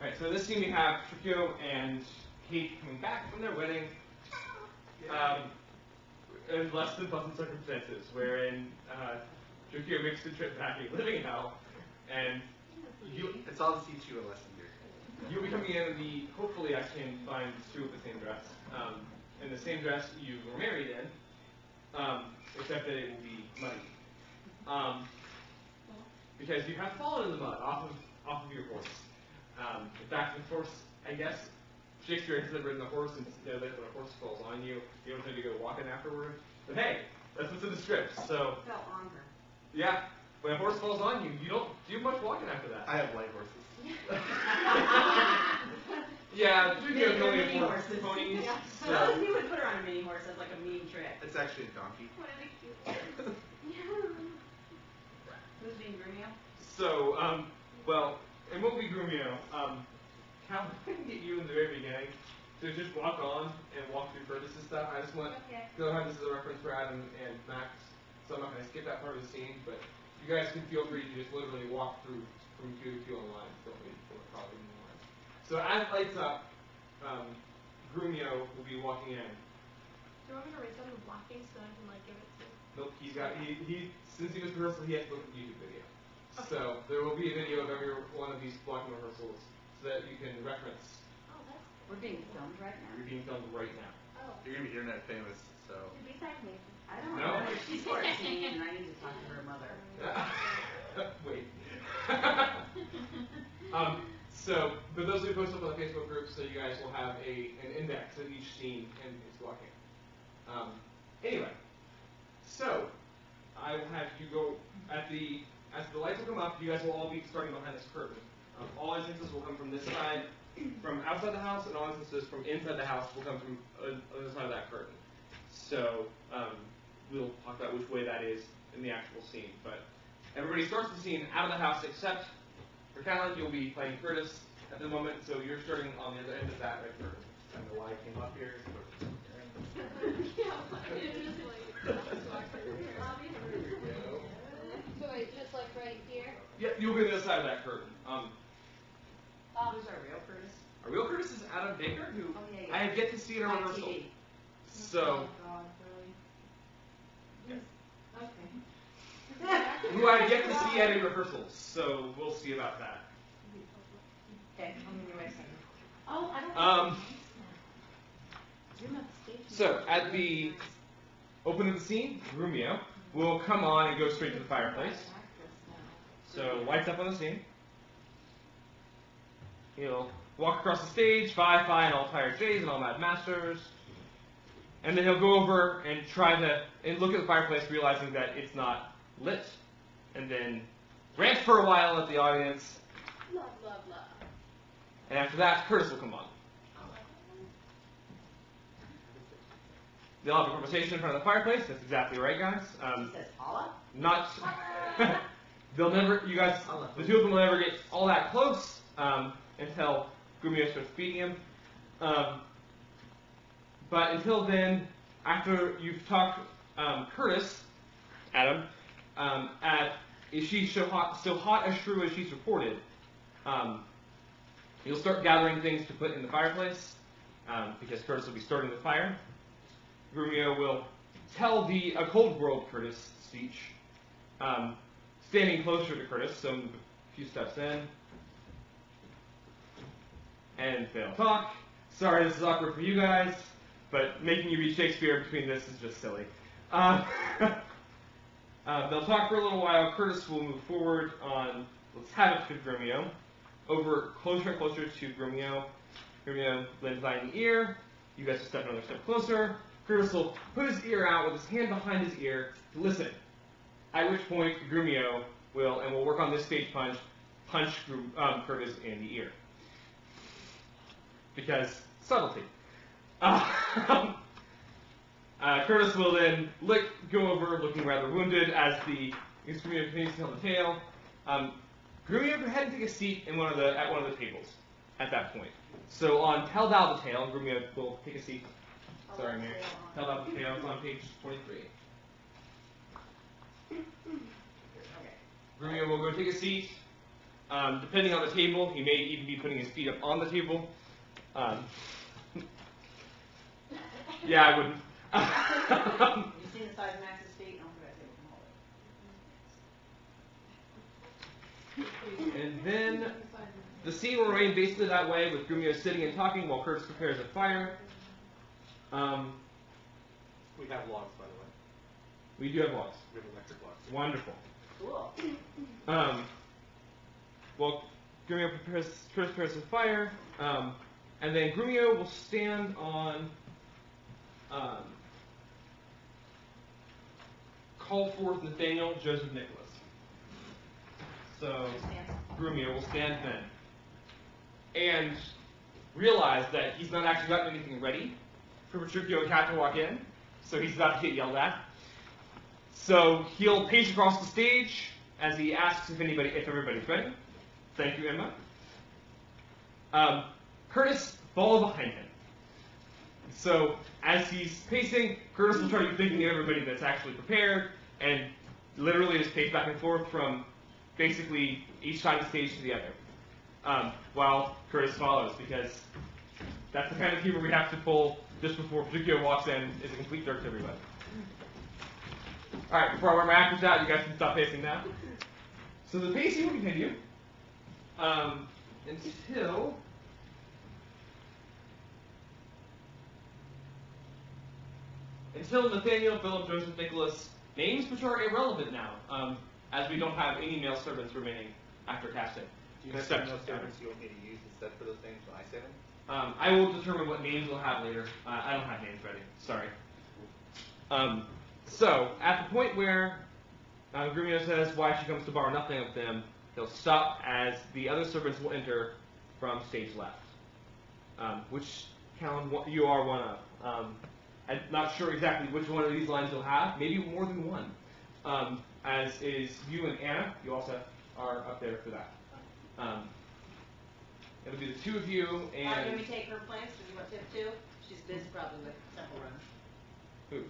Alright, so this scene we have Trikio and Kate coming back from their wedding. In less than pleasant circumstances, wherein Trikio makes the trip back a living hell, and it's all to teach you a lesson here. You'll be coming in hopefully I can find two of the same dress. In the same dress you were married in, except that it will be muddy. Because you have fallen in the mud off of your horse. In fact, the horse, I guess, Shakespeare has ridden a horse, and you know that when a horse falls on you, you don't tend to go walking afterward. But hey, that's what's in the script. So fell on her. Yeah, when a horse falls on you, you don't do much walking after that. I have light horses. Yeah, Trikio can only afford ponies. Yeah. So. He would put her on a mini horse as like a mean trick. It's actually a donkey. What a cute. Who's being Grumio? So, well, it won't be Grumio. Cal, I can get you in the very beginning to just walk on and walk through Curtis' stuff. I just want to have this as a reference for Adam and Max, so I'm not going to skip that part of the scene, but you guys can feel free to just literally walk through from Q to Q online. Don't wait for it probably anymore. So as it lights up, Grumio will be walking in. Do you want me to write down the blocking so I can like give it to you? Nope, he's got, since he was rehearsal, he has to look at the YouTube video. Okay. So there will be a video of every one of these blocking rehearsals so that you can reference. Oh, that's cool. We're being filmed right now. You're being filmed right now. Oh. You're going to be internet famous, so. Did we tag me? I don't No. know. She's 14 and I need to talk to her mother. Wait. But those will be posted up on the Facebook group, so you guys will have an index of each scene and its blocking. Anyway, so I will have you go as the lights will come up. You guys will all be starting behind this curtain. All instances will come from this side, from outside the house, and all instances from inside the house will come from the other side of that curtain. So we'll talk about which way that is in the actual scene. But everybody starts the scene out of the house except for Callan. You'll be playing Curtis at the moment, so you're starting on the other end of that red curtain. I don't know why I came up here. So wait, just like right here? Yeah, you'll be on the other side of that curtain. Who's our real Curtis? Our real Curtis is Adam Baker, who yeah. I have yet to see in a rehearsal. TV. So, Oh God, really? yeah. Okay. Who I have yet to see at a rehearsal. So we'll see about that. Okay, I'm in your way second. Oh, I don't Um, You're not the stage. So at the opening of the scene, Grumio will come on and go straight to the fireplace. So lights up on the scene. He'll walk across the stage, Fi and all tired Jays and all mad masters. And then he'll go over and try to look at the fireplace, realizing that it's not lit. And then rant for a while at the audience. Blah, blah, blah. And after that, Curtis will come on. They'll have a conversation in front of the fireplace. That's exactly right, guys. He says, Paula? Not. They'll never. You guys. The two of them will never get all that close until Grumio starts beating him. But until then, after you've talked Curtis, Adam, is she still hot as true as she's reported? You'll start gathering things to put in the fireplace because Curtis will be starting the fire. Grumio will tell a Cold World Curtis speech, standing closer to Curtis, so a few steps in. And they'll talk. Sorry, this is awkward for you guys, but making you read Shakespeare between this is just silly. They'll talk for a little while. Curtis will move forward on Let's Have It with Grumio, over closer and closer to Grumio. Grumio lends by an ear. You guys will step another step closer. Curtis will put his ear out with his hand behind his ear to listen. At which point, Grumio will work on this stage punch Curtis in the ear. Because subtlety. Curtis will then go over, looking rather wounded, as Grumio continues to tell the tale. Grumio, go ahead and take a seat at one of the tables at that point. So on Tell Thou the Tale, Grumio will take a seat. Sorry, Mary. Tell Thou the Tale. It's on page 23. Grumio will go take a seat. Depending on the table, he may even be putting his feet up on the table. Yeah, I wouldn't. You seen the size of Max's feet? I don't think I can hold it. And then the scene will remain basically that way, with Grumio sitting and talking while Curtis prepares a fire. We have logs, by the way. We do have logs. We have electric logs. Wonderful. Cool. Well, Grumio prepares a fire, and then Grumio will stand on, call forth Nathaniel Joseph Nicholas. So Grumio will stand then, and realize that he's not actually gotten anything ready for Petruchio and Cat to walk in, so he's about to get yelled at. So he'll pace across the stage as he asks if everybody's ready. Thank you, Emma. Curtis follow behind him. So as he's pacing, Curtis will try to be thinking of everybody that's actually prepared, and literally just pace back and forth from basically each side of the stage to the other, while Curtis follows, because that's the kind of humor we have to pull just before Petruchio walks in, is a complete jerk to everybody. Alright, before I wear my actors out, you guys can stop pacing now. So the pacing will continue until Nathaniel, Philip, Joseph, Nicholas, names which are irrelevant now, as we don't have any male servants remaining after casting. Do you have some servants you want me to use instead for those names when I say them? I will determine what names we'll have later. I don't have names ready. Sorry. So, at the point where Grumio says why she comes to borrow nothing of them, he'll stop as the other servants will enter from stage left. Which, Callan, you are one of. I'm not sure exactly which one of these lines you'll have. Maybe more than one. As is you and Anna. You also are up there for that. It'll be the two of you and... Can we take her place? Do you want Tiff too? She's busy probably with several runs. Who?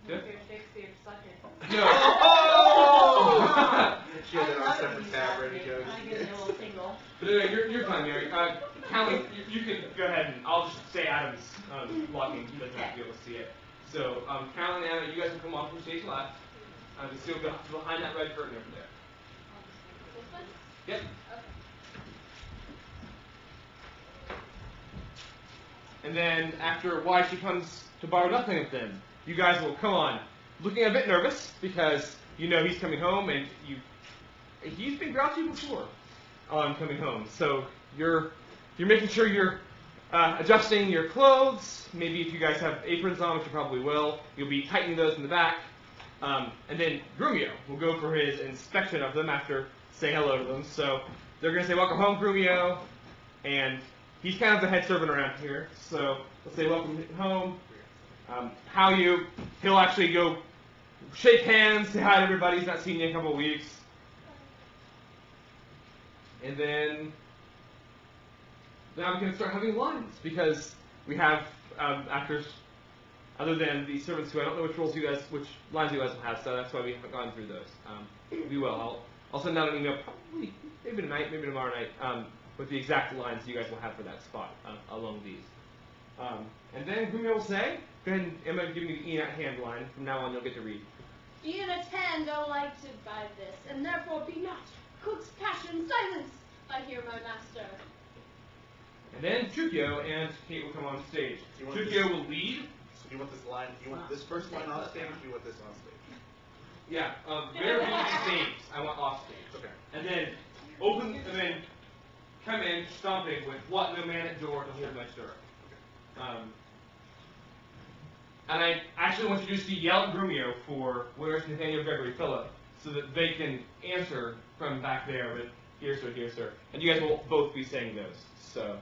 Tiff? Shakespeare second. No. Oh! She has it on separate tab ready to go. I get a little tingle. But anyway, you're fine, Mary. Callie, you can go ahead and I'll just say Adam's blocking. He doesn't have to be able to see it. So, Callie and Anna, you guys will come off from stage left. So you'll go behind that red curtain over there. This one? Yep. Okay. And then after why she comes to borrow nothing of them, you guys will come on, looking a bit nervous because you know he's coming home and he's been grouchy before on coming home. So you're making sure you're adjusting your clothes. Maybe if you guys have aprons on, which you probably will, you'll be tightening those in the back. And then Grumio will go for his inspection of them after saying hello to them. So they're going to say, "Welcome home, Grumio," and he's kind of the head servant around here, so let's say welcome home. How you? He'll actually go shake hands, say hi to everybody. He's not seen you in a couple of weeks. And then now we can start having lines, because we have actors other than the servants who I don't know which lines you guys will have, so that's why we haven't gone through those. We will. I'll send out an email probably maybe tonight, maybe tomorrow night, with the exact lines you guys will have for that spot along these. And then Grumio will say, go ahead and Emma give me the E hand line. From now on, you'll get to read. Ian attend are lighted by this, and therefore be not. Cook's passion silence, I hear my master. And then Petruchio and Kate will come on stage. Petruchio will lead. So do you want this line? Do you want this first line on stage, or do you want this on stage? Yeah, wherever you stage, I want off stage. Okay. And then come in stomping with what no man at door to hold my stirrup. And I actually want you just to yell at Grumio for where's Nathaniel Gregory Philip, so that they can answer from back there with here sir, here sir. And you guys will both be saying those. So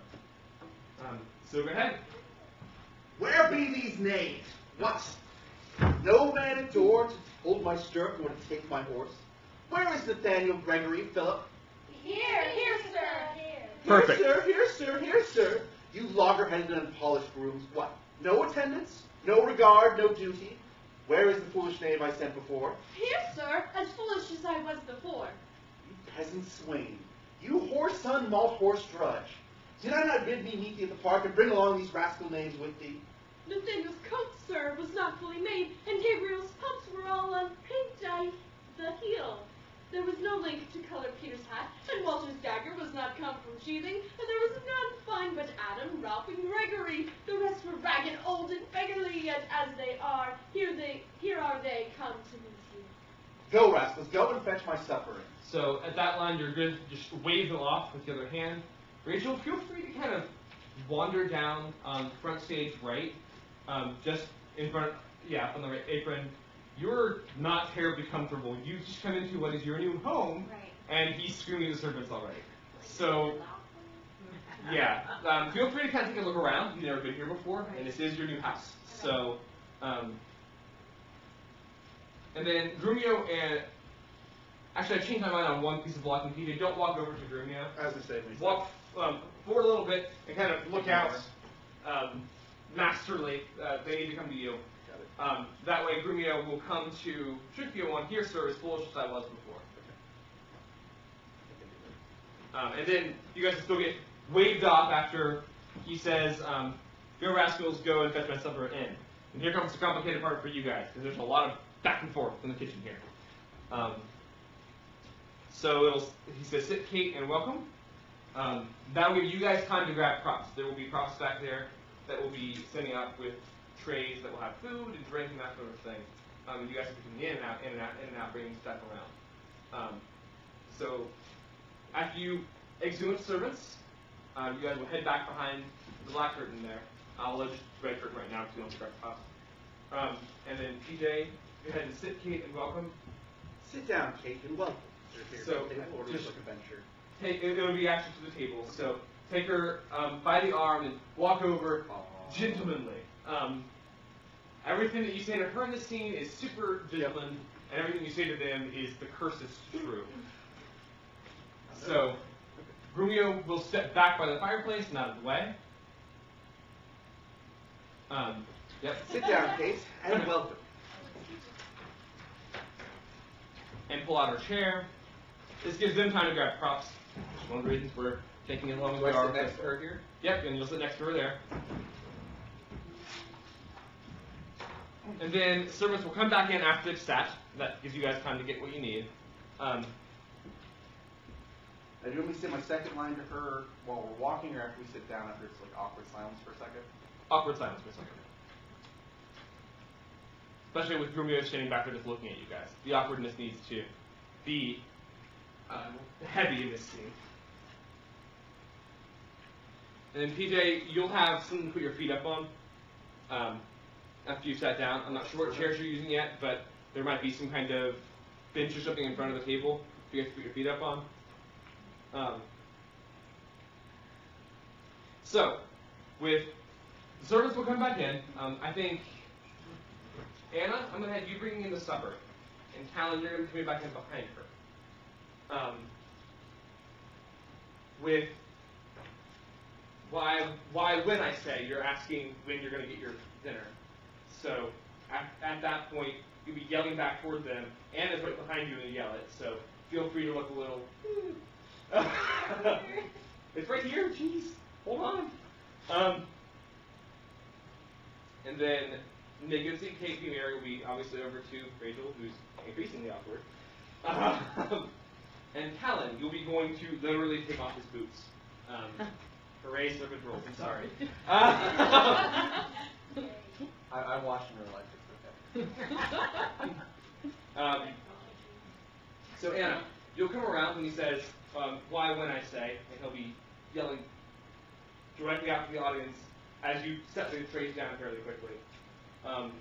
go ahead. Where be these knaves? What? No man at door to hold my stirrup nor to take my horse? Where is Nathaniel Gregory Philip? Here, sir. Here. Perfect. Here, sir. You logger-headed and unpolished grooms. What? No attendance? No regard? No duty? Where is the foolish knave I sent before? Here, sir, as foolish as I was before. You peasant swain. You son malt horse drudge. Did I not bid thee meet thee at the park and bring along these rascal names with thee? Nathaniel's coat, sir, was not fully made, and Gabriel's pumps were all on paint the heel. There was no link to color Peter's hat, and Walter's dagger was not come from sheathing, and there was none fine but Adam, Ralph, and Gregory. The rest were ragged, old, and beggarly, yet as they are, here are they come to meet you. Go, rascals, go and fetch my supper in. So at that line, you're going to just wave them off with the other hand. Rachel, feel free to kind of wander down front stage right, just in front, on the right apron. You're not terribly comfortable. You've just come into what is your new home, Right. and he's screaming the servants already. So, feel free to kind of take a look around. You've never been here before, and this is your new house. So, and then Grumio and... Actually, I changed my mind on one piece of blocking. PJ, don't walk over to Grumio. As I say, myself. Walk forward a little bit and kind of look out masterly. They need to come to you. Got it. That way, Grumio will come to Shrinkio on here, sir, as foolish as I was before. And then you guys will still get waved off after he says, go rascals, go and fetch my supper in. And here comes the complicated part for you guys, because there's a lot of back and forth in the kitchen here. So he says, sit, Kate, and welcome. That'll give you guys time to grab props. There will be props back there that will be sending out with trays that will have food and drink and that sort of thing. And you guys will be coming in and out, in and out, bringing stuff around. So after you exhume servants, you guys will head back behind the black curtain there. I'll let you red curtain right now because you don't grab props. And then PJ, go ahead and sit, Kate, and welcome. Sit down, Kate, and welcome. So, Just Like a venture. It'll be actually to the table. So take her by the arm and walk over gentlemanly. Everything that you say to her in this scene is super gentleman, and everything you say to them is the curse is true. So Grumio will step back by the fireplace and out of the way. Yep. Sit down, Kate, and welcome. And pull out her chair. This gives them time to grab props. Which is one of the reasons we're taking as long as Do we I are. sit next to her here? Yep, and you'll sit next to her there. And then servants will come back in after they've sat. That gives you guys time to get what you need. Now, do you want me to say my second line to her while we're walking, or after we sit down after it's like awkward silence for a second? Awkward silence for a second. Especially with Grumio standing back there just looking at you guys. The awkwardness needs to be heavy in this scene. And then PJ, you'll have something to put your feet up on after you've sat down. I'm not sure what chairs you're using yet, but there might be some kind of bench or something in front of the table for you guys to put your feet up on. So, with the servants will come back in. I think, Anna, I'm going to have you bringing in the supper. And Callan, you're going to be coming back in behind her. With why when I say, you're asking when you're going to get your dinner. So at that point, you'll be yelling back toward them. Anna's right behind you and yell it. So feel free to look a little. It's right here. Jeez, hold on. And then Niggins and Kate and Mary will be obviously over to Rachel, who's increasingly awkward. And Callan, you'll be going to literally take off his boots. Hooray, servant rules. I'm sorry. I'm watching her like it's okay. So Anna, you'll come around when he says, why when I say, and he'll be yelling directly out to the audience as you set the trays down fairly quickly. And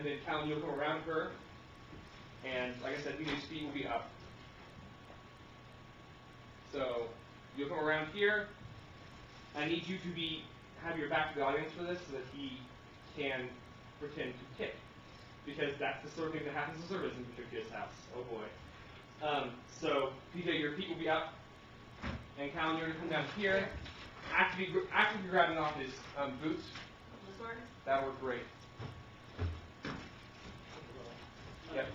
then Callan, you'll come around her, and like I said, his feet will be up. So you'll come around here. I need you to have your back to the audience for this so that he can pretend to kick. Because that's the sort of thing that happens in service in Patricia's house. Oh boy. So PJ, your feet will be up. And Callan, you're going to come down here. After you're grabbing off his boots. That worked great. Yep.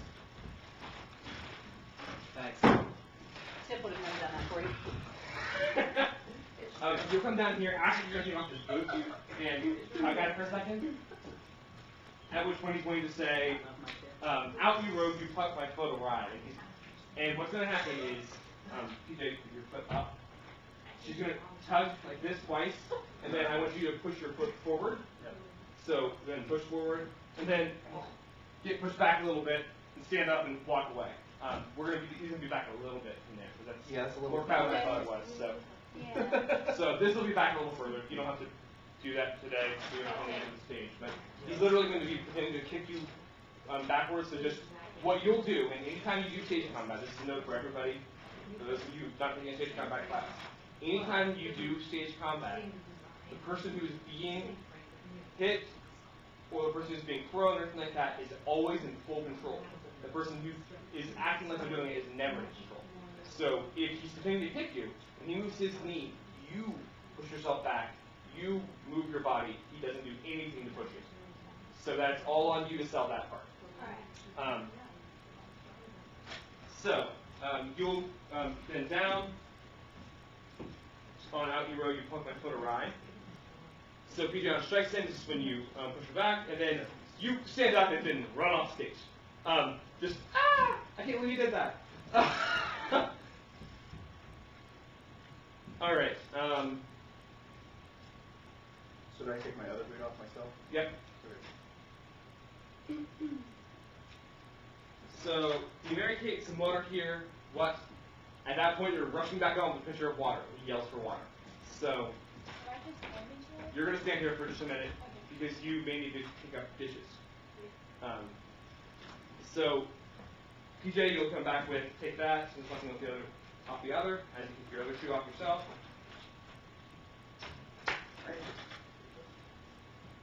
Tip would have never done that for you. You'll come down here, actually you're gonna get off this boot, and I got it for a second. At which point he's going to say, out you rode, you plucked my foot awry. And what's gonna happen is, PJ, put your foot up. She's gonna tug like this twice, and then I want you to push your foot forward. So then push forward, and then get pushed back a little bit, and stand up and walk away. He's gonna be back a little bit from there, because that's a little more power than I thought it was. So. Yeah. So this will be back a little further. You don't have to do that today. You're not on the end of the stage. But he's literally going to be pretending to kick you backwards. So just what you'll do, and anytime you do stage combat, this is a note for everybody, for those of you not taking a stage combat class. Anytime you do stage combat, the person who is being hit or the person who's being thrown or anything like that is always in full control. The person who is acting like they're doing it is never in control. So if he's pretending to kick you, and he moves his knee, you push yourself back, you move your body, he doesn't do anything to push you. So that's all on you to sell that part. You'll bend down, on out you row, you pluck my foot awry. So PJ on strike stand, this is when you push her back, and then you stand up and then run off stage. I can't believe you did that. All right. So did I take my other boot off myself? Yep. So you Mary Kate some water here. What? At that point, you're rushing back on with a pitcher of water. He yells for water. So you're going to stand here for just a minute because you may need to pick up dishes. So PJ, you'll come back with take that and something with the other off the other, as you keep your other shoe off yourself.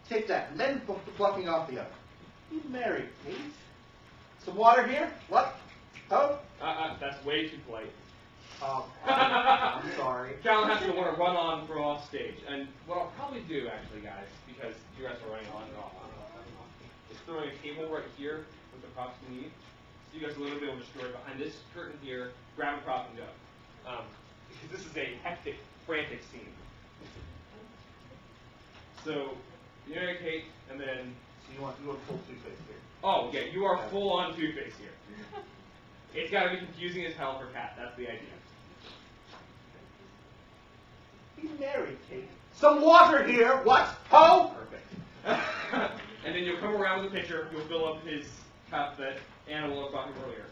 Take that, and then the plucking off the other. You married, Kate. Some water here? What? Oh? That's way too polite. Oh, I'm sorry. Callan has to want to run on from off stage. And what I'll probably do, actually, guys, because you guys are running on and off, is throwing a table right here with the props you need. So you guys will literally be able to store it behind this curtain here, grab a prop and go. Because this is a hectic, frantic scene. So, you marry Kate, and then... So you want full Two-Face here? Oh, yeah, you are full on Two-Face here. It's got to be confusing as hell for Kat. That's the idea. You married, Kate. Some water here. What? Ho! Perfect. And then you'll come around with a pitcher. You'll fill up his cup that Anna was talking earlier.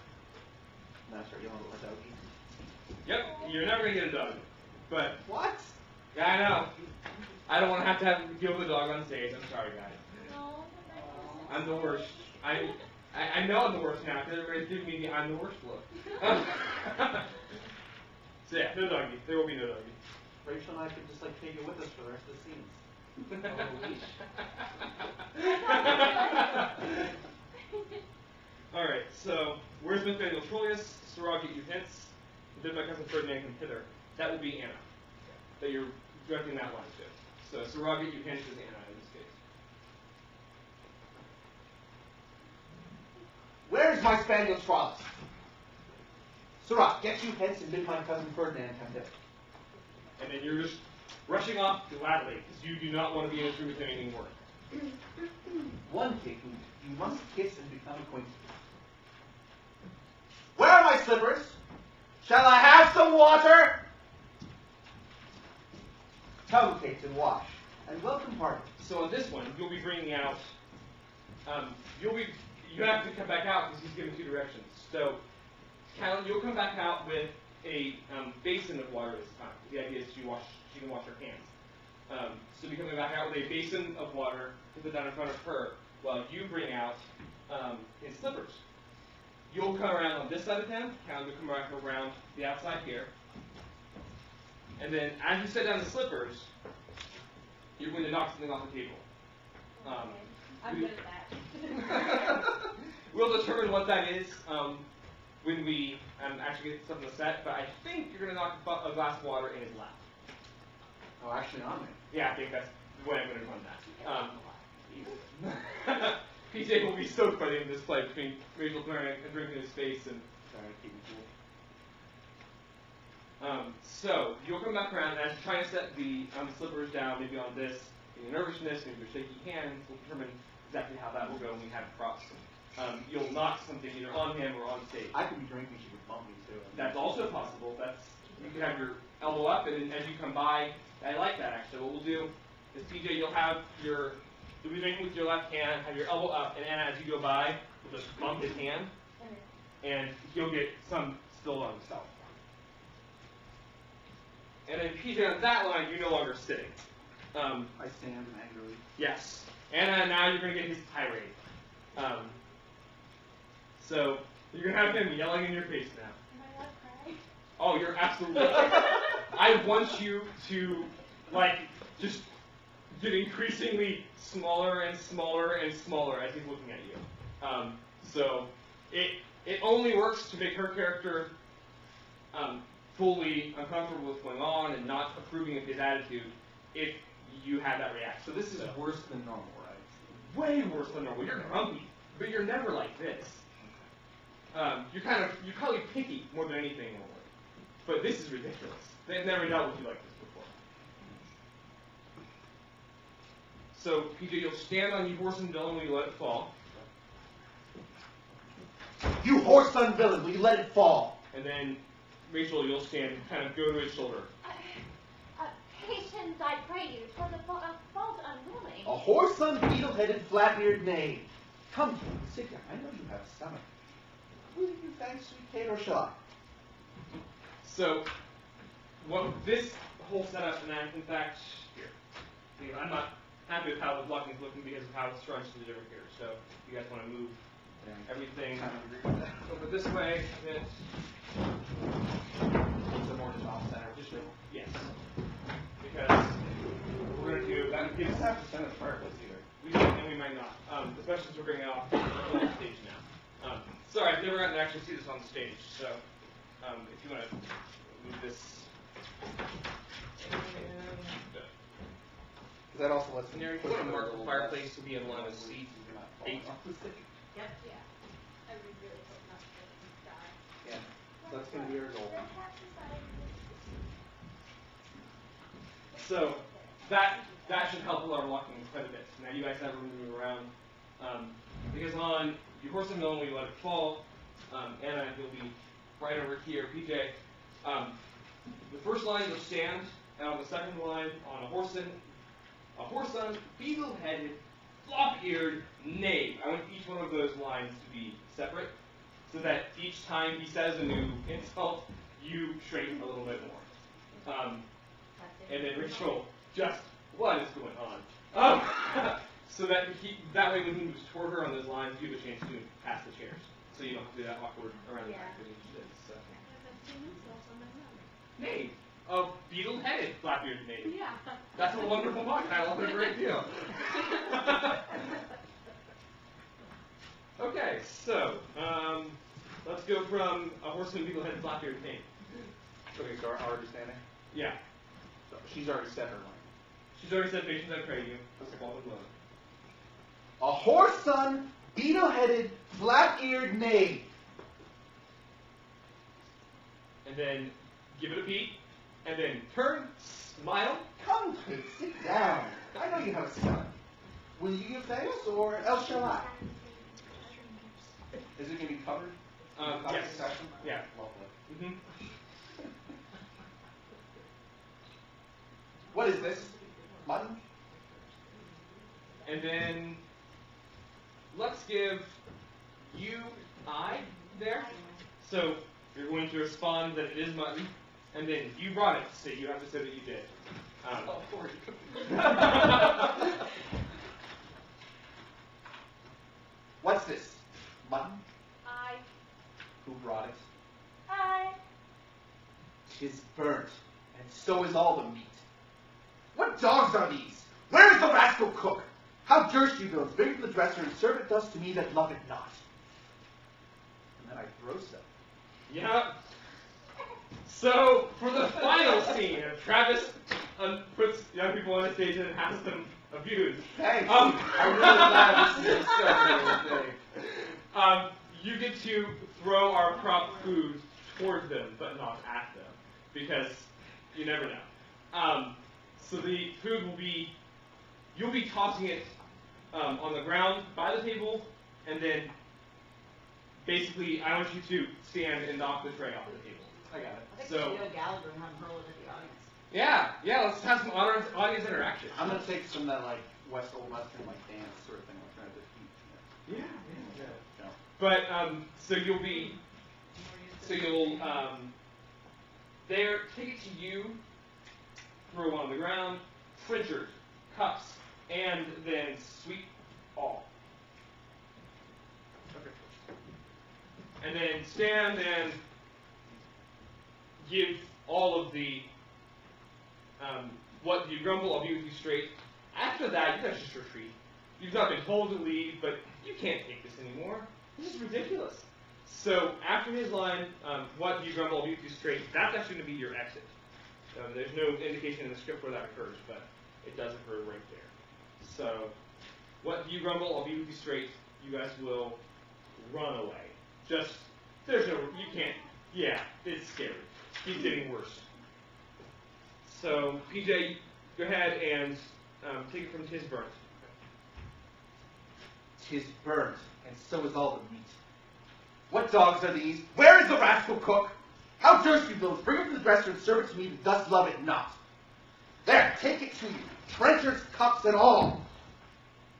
Master, you want to let that eat? Yep, you're never going to get a dog. But, What? yeah, I know. I don't want to have to deal with a dog on stage. I'm sorry, guys. I'm the worst. I know I'm the worst now because everybody's giving me the I'm the worst look. So yeah, no doggy. There will be no doggy. Rachel and I could just take you with us for the rest of the scenes. Alright, so where's Nathaniel Troilus? Sirrah, get you hence. Then my cousin Ferdinand come hither. That will be Anna. That you're directing that line to. So Sirrah, get you hence is Anna in this case. Where is my spaniel Troilus? Sirrah, get you hence and bid my cousin Ferdinand come hither. And then you're just rushing off gladly because you do not want to be in this room with him anymore. One king you must kiss and become acquainted with. Where are my slippers? Shall I have some water? Come, Kate, and wash. And welcome party. So on this one, you'll be bringing out. You have to come back out because he's giving 2 directions. So, Callan, you'll come back out with a basin of water this time. The idea is she can wash her hands. So you'll be coming back out with a basin of water to put down in front of her, while you bring out his slippers. You'll come around on this side of him. Callan, you'll come around the outside here. And then, as you set down the slippers, you're going to knock something off the table. I'm good at that. We'll determine what that is when we actually get something set, but I think you're going to knock a glass of water in his lap. Oh, actually on me. Yeah, I think that's the way I'm going to run that. PJ will be stoked by the end of this play between Rachel throwing a drink in his face and Trying to keep me So you'll come back around, and as you're trying to set the slippers down, maybe on this, maybe nervousness, maybe your shaky hands, will determine exactly how that will go when we have it crossed. You'll knock something either on him or on stage. I could be drinking, she could bump me too. That's also possible. You can have your elbow up, and as you come by, I like that actually. What we'll do is, PJ, you'll be drinking with your left hand, have your elbow up, and Anna, as you go by, will just bump his hand, and he'll get some still on himself. And then PJ, on that line, you're no longer sitting. I stand angrily. Yes. Anna, now you're going to get his tirade. So you're going to have him yelling in your face now. Am I allowed to cry? Oh, you're absolutely right. I want you to, just get increasingly smaller and smaller and smaller as he's looking at you. So it only works to make her character fully uncomfortable with what's going on and not approving of his attitude if you have that reaction. So this is worse than normal, right? Way worse than normal. You're grumpy, but you're never like this. You're probably picky more than anything normally. But this is ridiculous. They've never dealt with you like this before. So, PJ, you'll stand on your horse and villain when you let it fall. You whoreson villain, will you let it fall? And then, Rachel, you'll stand and kind of go to his shoulder. Patience, I pray you, 'twas a fault unwilling. A whoreson, beetle-headed, flat-eared knave. Come, sit down. I know you have a stomach. Will you thank sweet Kate or shall I? So, this whole setup, and in fact, here, I'm not happy with how the blocking is looking because of how it's scrunched to the different here. So, if you guys want to move everything Kind of agree with that. over this way, a bit. So more just off center. Just Yes. Because we're going to do that. You just have to send it first either. We might and we might not, especially since we're bringing it off on the stage now. Sorry, I've never gotten to actually see this on the stage, so if you want to move this. Because that also lets And there, you want to mark the fireplace to be in line with seat 8. Yep. Yeah. I would really hope not to die. Yeah. So that's going to be our goal. So that should help with our walking quite a bit. Now you guys have room to move around. Because on your horse and villain, we let it fall. Anna, you'll be right over here. PJ, the first line you'll stand, and on the second line, on a whoreson, beetle-headed, flop-eared knave. I want each one of those lines to be separate, so that each time he says a new insult, you straighten a little bit more. And then Rachel, just what is going on? So that way when he moves toward her on those lines, you have a chance to pass the chairs, so you don't have to do that awkward around the back that he did. So. Knave, a beetle-headed, flap-eared knave. Yeah. That's a wonderful book. I love it a great deal. Okay, so let's go from a horseman, beetle-headed, flap-eared knave. Okay, so are already standing? Yeah. So she's already set her line. She's already said patience, I pray you. Let's go with love. A whoreson, beetle-headed, flat-eared knave. And then give it a beat, and then turn, smile. Come, Kate, sit down. I know you have a stomach. Will you give thanks, or else shall I? Is it going to be covered? Yes. Session? Yeah. Lovely. Mm-hmm. What is this? Mutton? And then let's give you I there. So you're going to respond that it is mutton, and then you brought it, so you have to say that you did. What's this? Mutton? I. Who brought it? I. 'Tis burnt, and so is all the meat. What dogs are these? Where is the rascal cook? How durst you villains bring it to the dresser and serve it thus to me that love it not? And then I throw stuff. Yeah. So for the final scene, Travis puts young people on the stage and has them abused. Thanks. I'm really glad this is you get to throw our prop food towards them, but not at them. because you never know. So the food will be, you'll be tossing it on the ground by the table, and then basically I want you to stand and knock the tray off the table. I got it. I think So- we should go Gallagher and have him hurl it at the audience. Yeah, let's have some audience interaction. I'm gonna take some of that like old western like dance sort of thing, like trying to defeat. Yeah. No. But so you'll there take it to you, throw one on the ground, trenchers, cups, and then sweep all. Okay. And then stand and give all of the what you grumble, I'll be with you straight. After that, you guys just retreat. You've not been told to leave, but you can't take this anymore. This is ridiculous. So after his line, what you grumble, I'll be with you straight, that's actually going to be your exit. There's no indication in the script where that occurs, but it does occur right there. So, what you grumble, I'll be with you straight, you guys will run away. Just, there's no, you can't, yeah, it's scary. Keeps getting worse. So, PJ, go ahead and take it from Tis Burnt. 'Tis burnt, and so is all the meat. What dogs are these? Where is the rascal cook? How durst you villains bring it to the dresser and serve it to me that thus love it not? There, take it to you, trenchers, cups, and all.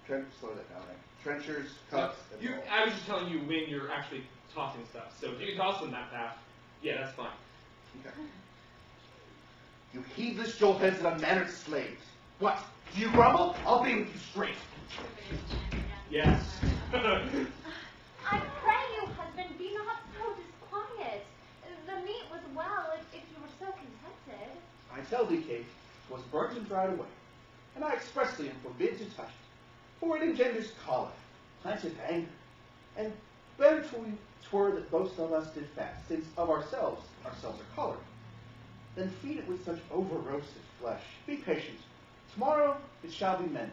Slow that down, right? Trenchers, cups, and all. I was just telling you when you're actually tossing stuff. So if you can toss them that fast, yeah, that's fine. Okay. You heedless joltheads and unmannered slaves. What? Do you grumble? I'll be with you straight. Yes. I pray you, husband, be not so disquiet. The meat was well if you were so contented. I tell thee, Kate, 'twas burnt and dried away, and I expressly am forbid to touch it, for it engenders choler, planteth anger, and better twere that both of us did fast, since of ourselves are choleric, than feed it with such over-roasted flesh. Be patient. Tomorrow it shall be mended.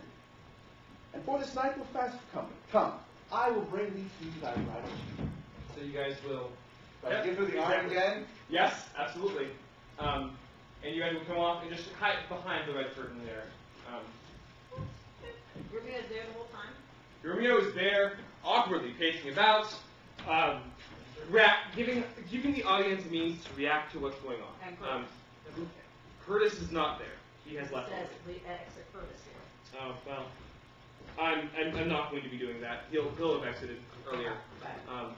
And for this night we'll fast for company. Come, I will bring thee to thy bridal chamber. So you guys will. Do I give her the arm again? Yes, absolutely. And you guys will come off and just hide behind the red curtain there. Rumia's there the whole time? Romeo is there, awkwardly pacing about, giving the audience means to react to what's going on. And Curtis. Curtis is not there. He has It left says already. we exit Curtis here. Oh well, I'm not going to be doing that. He'll have exited earlier. Okay.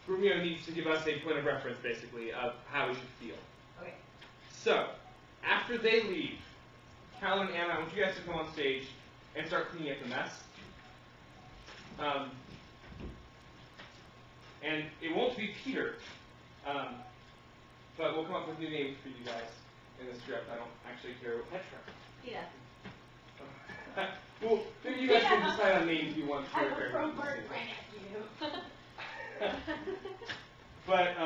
Romeo needs to give us a point of reference, basically, of how we should feel. Okay. So, after they leave, Cal and Anna, I want you guys to come on stage and start cleaning up the mess. And it won't be Peter, but we'll come up with new names for you guys in the script. I don't actually care what Petra. Yeah. Well, maybe you guys can decide on names you want for I your will throw characters. bird right at you. But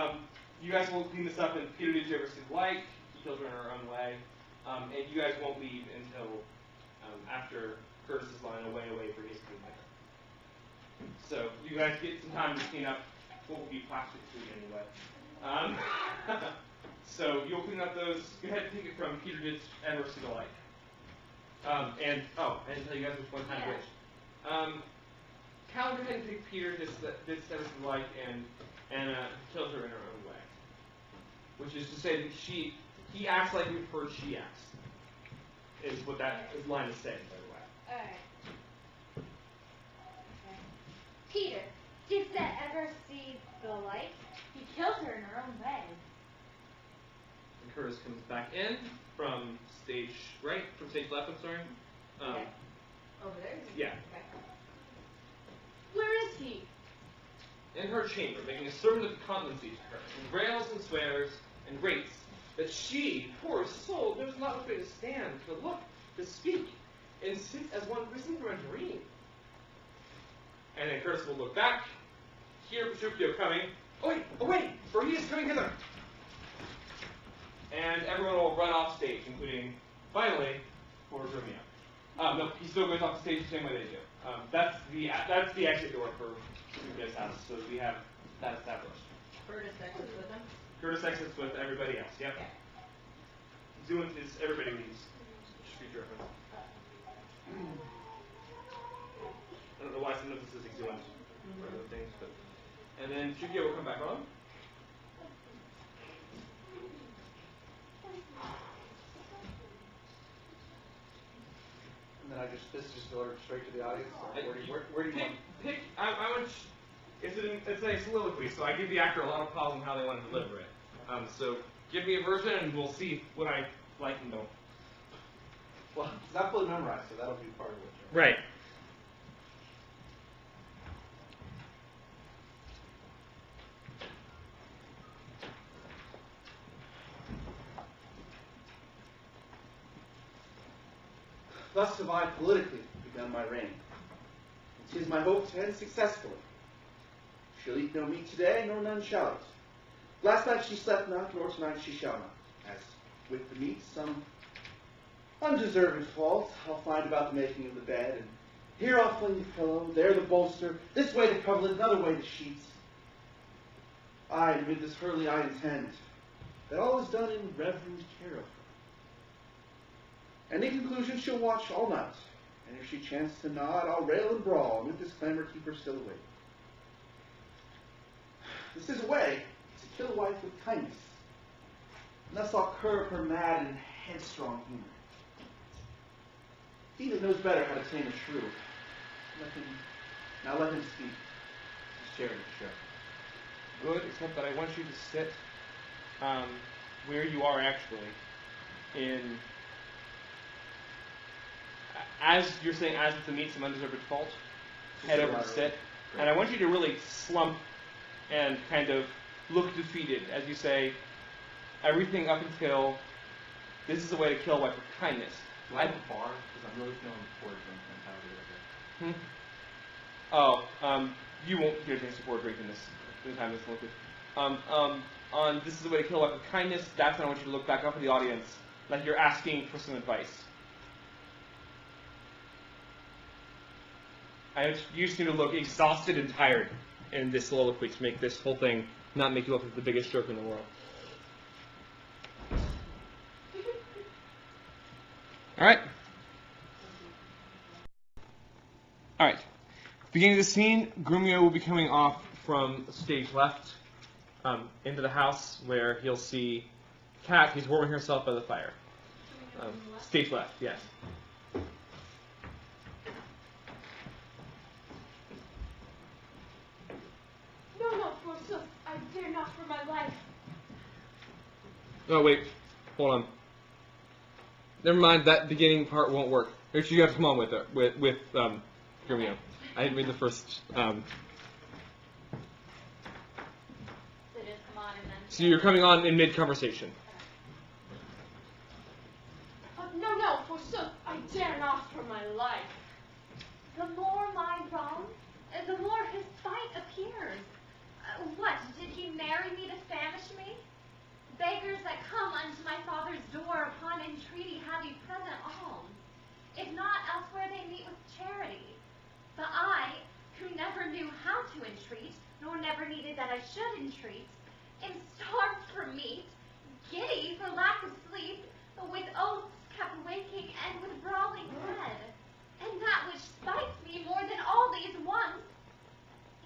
you guys will clean this up, and Peter did you ever see the light? He kills her in her own way. And you guys won't leave until after Curtis's line, away for his clean later. So you guys get some time to clean up what will be plastic food anyway. So you'll clean up those. Go ahead and take it from Peter Ditch and ever see the light. I didn't tell you guys which one time which. Cal, go ahead and take Peter Ditch ever see the light and kills her in her own way. Which is to say that he acts like we've heard she acts. Is what that line is saying, by the way. Alright. Okay. Peter, didst thou ever see the light? He killed her in her own way. And Curtis comes back in from stage left, I'm sorry. Okay. Over there? Yeah. Okay. Where is he? In her chamber, making a sermon of continency to her, and rails and swears and rates that she, poor soul, knows not which way to stand, to look, to speak, and sits as one risen from a dream. And then Curtis will look back, hear Petruchio coming. Away, for he is coming hither. And everyone will run off stage, including, finally, poor Romeo. No, he still goes off the stage the same way they do. That's the exit door for Rumia's house, so we have that established. Curtis exits with him? Curtis exits with everybody else, yep. Okay. Exuent is everybody needs. Just future reference. I don't know why sometimes this is exuent for other things, but. And then Shugio will come back on. And then this is just delivered straight to the audience. Or where do you want? Pick. I want. It's a soliloquy, so I give the actor a lot of pause on how they want to deliver it. So give me a version, and we'll see what I like and don't. Well, it's not fully memorized, so that'll be part of it. Right. Thus have I politically begun my reign. It is my hope to end successfully. She'll eat no meat today, nor none shall it. Last night she slept not, nor tonight she shall not. As with the meat, some undeserved fault I'll find about the making of the bed, and here I'll fling the pillow, there the bolster, this way the coverlet, another way the sheets. Aye, and amid this hurly I intend that all is done in reverend care of her. And in conclusion, she'll watch all night, and if she chance to nod, I'll rail and brawl, and with this clamor keep her still awake. This is a way to kill a wife with kindness, and thus I'll curb her mad and headstrong humor. He that knows better how to tame a shrew. Let him speak. His charity, sure. Good, except that I want you to sit where you are actually in. As you're saying, as with the meat, some undeserved fault, head over and sit. And I want you to really slump and kind of look defeated as you say, everything up until this is a way to kill a wife with kindness. Do I have a bar? Because I'm really feeling bored drink mentality right there. You won't get a chance to board drink in the time this look. On this is a way to kill a wife with kindness, that's when I want you to look back up at the audience like you're asking for some advice. You just need to look exhausted and tired in this soliloquy to make this whole thing not make you look like the biggest jerk in the world. Alright. Alright. Beginning of the scene, Grumio will be coming off from stage left into the house where he'll see Kat. He's warming herself by the fire. Stage left, yes. No, forsooth, I dare not for my life. Oh, wait. Hold on. Never mind, that beginning part won't work. Actually, you have to come on with it, with Grumio. I didn't read the first, So just come on and then. So you're coming on in mid-conversation. No, forsooth, I dare not for my life. The more my wrong, the more his spite appears. What, did he marry me to famish me? Beggars that come unto my father's door upon entreaty have ye present alms. If not, elsewhere they meet with charity. But I, who never knew how to entreat, nor never needed that I should entreat, am starved for meat, giddy for lack of sleep, with oaths kept waking, and with brawling head. And that which spites me more than all these wants,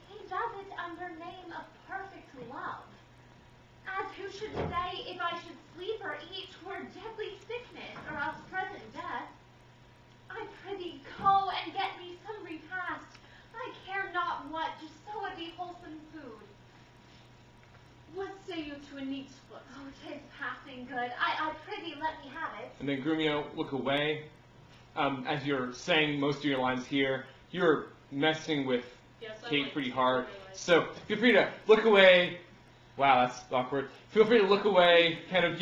he does it under name of perfect love. As who should say, if I should sleep or eat, 'twere deadly sickness, or else present death. I prithee go and get me some repast. I care not what, just so it be wholesome food. What say you to a neat's foot? Oh, 'tis passing good. I prithee let me have it. And then Grumio, look away. As you're saying most of your lines here, you're messing with Yes, I Kate like pretty to hard. realize. So feel free to look away. Wow, that's awkward. Feel free to look away, kind of,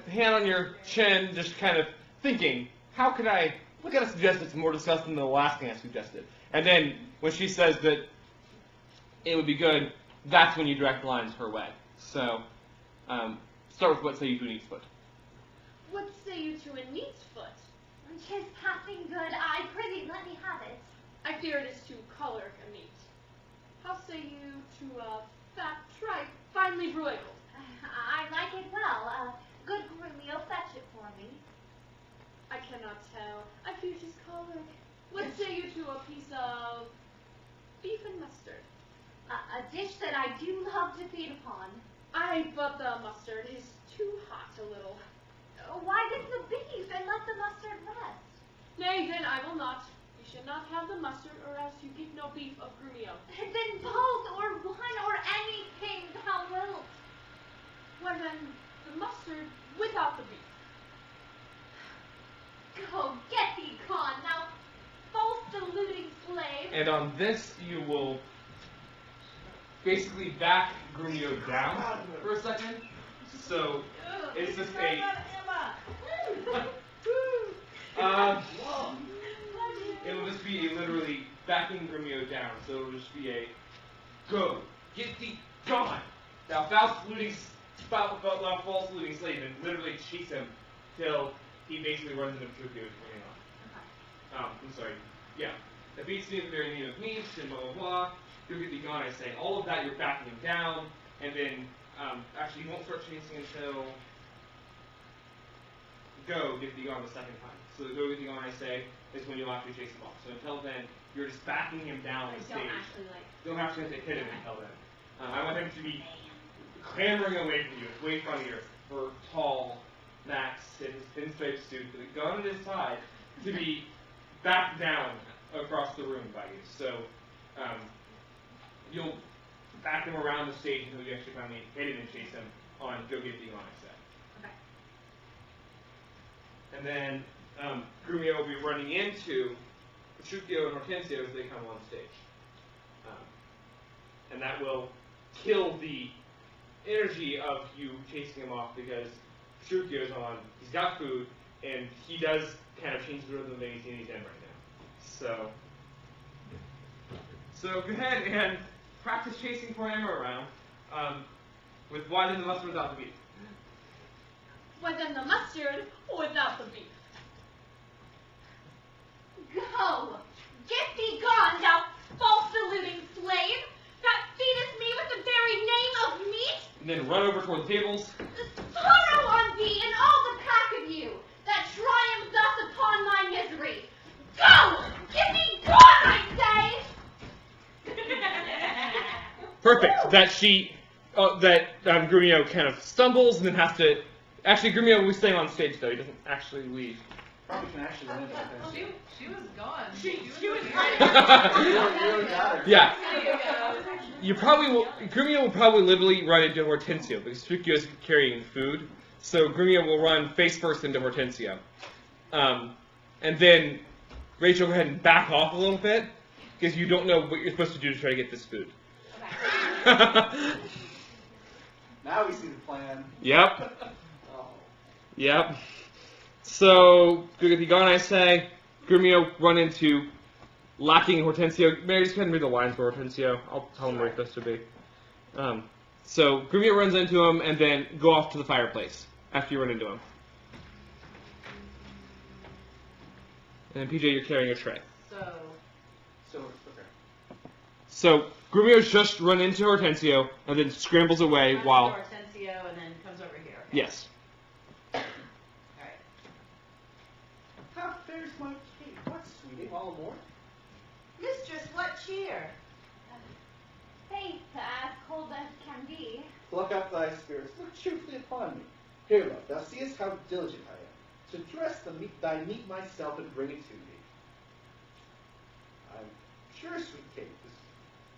hand on your chin, just kind of thinking, how could I, what could I suggest that's more disgusting than the last thing I suggested? And then when she says that it would be good, that's when you direct the lines her way. So start with what say you to an each foot. What say you to a neat's foot? 'Tis passing good. I prithee let me have it. I fear it is too choleric a meat. How say you to a fat tripe, finely broiled? I like it well. Good Grumio, fetch it for me. I cannot tell. I fear she's colic. What say you to a piece of beef and mustard? A dish that I do love to feed upon. Aye, but the mustard is too hot a little. Why get the beef and let the mustard rest? Nay, then I will not. You should not have the mustard, or else you get no beef of Grumio. Then both, or one, or anything thou wilt. Why then, the mustard without the beef. Go, get thee gone, thou false deluding slave. And on this, you will basically back Grumio down for a second. So it's just a it will just be a literally backing Grumio down. So it will just be a go, get thee gone, thou false deluding slave, and literally chase him till he basically runs into Petruchio's going on. I'm sorry. Yeah. That beats me at the very name of meat, and blah, blah, blah. You'll get thee gone, I say. All of that, you're backing him down, and then, actually, you won't start chasing until go, get thee gone the second time. So the go, get thee gone, I say, is when you'll actually chase him off. So until then, you're just backing him down the stage. Don't actually have to hit him until then. I want him to be clambering away from you, way from you, for tall Max in his pinstripe suit with a gun at his side, to be backed down across the room by you. So you'll back him around the stage until you actually finally hit him and chase him on Go Get Thee Gone, I said. Okay. And then Grumio will be running into Petruchio and Hortensio as they come on stage. And that will kill the energy of you chasing him off, because Petruchio's on, he's got food, and he does kind of change the rhythm that he's in right now. So go ahead and practice chasing poor Emma around with why then the mustard without the beef. Why then the mustard without the beef. Go! Get thee gone, thou false deluding slave! That feedest me with the very name of meat! And then run over toward the tables. Sorrow on thee and all the pack of you, that triumph thus upon my misery! Go! Get thee gone, I say! Perfect. That Grumio kind of stumbles and then has to. Actually, Grumio will be staying on stage though. He doesn't actually leave. Probably can actually run into that. She was gone. She was You really got her. Yeah. There you go. You probably will. Grumio will probably literally run into Hortensio because Petruchio is carrying food. So Grumio will run face first into Hortensio, and then Rachel, go ahead and back off a little bit because you don't know what you're supposed to do to try to get this food. Now we see the plan. Yep. Oh. Yep. So, Go Get Thee Gone, I say. Grumio run into lacking Hortensio. Mary, just go ahead and read the lines for Hortensio. I'll tell him where he's supposed to be. So, Grumio runs into him and then go off to the fireplace after you run into him. And then, PJ, you're carrying a tray. So, okay. So, Grumio's just run into Hortensio and then scrambles away while... Hortensio and then comes over here. Okay. Yes. All right. How fares my cake? What, sweetie? All more? Mistress, what cheer? Faith, as cold as can be. Pluck up thy spirits. Look cheerfully upon me. Here, love, thou seest how diligent I am to dress thy meat myself and bring it to thee. I'm sure, sweet Kate, this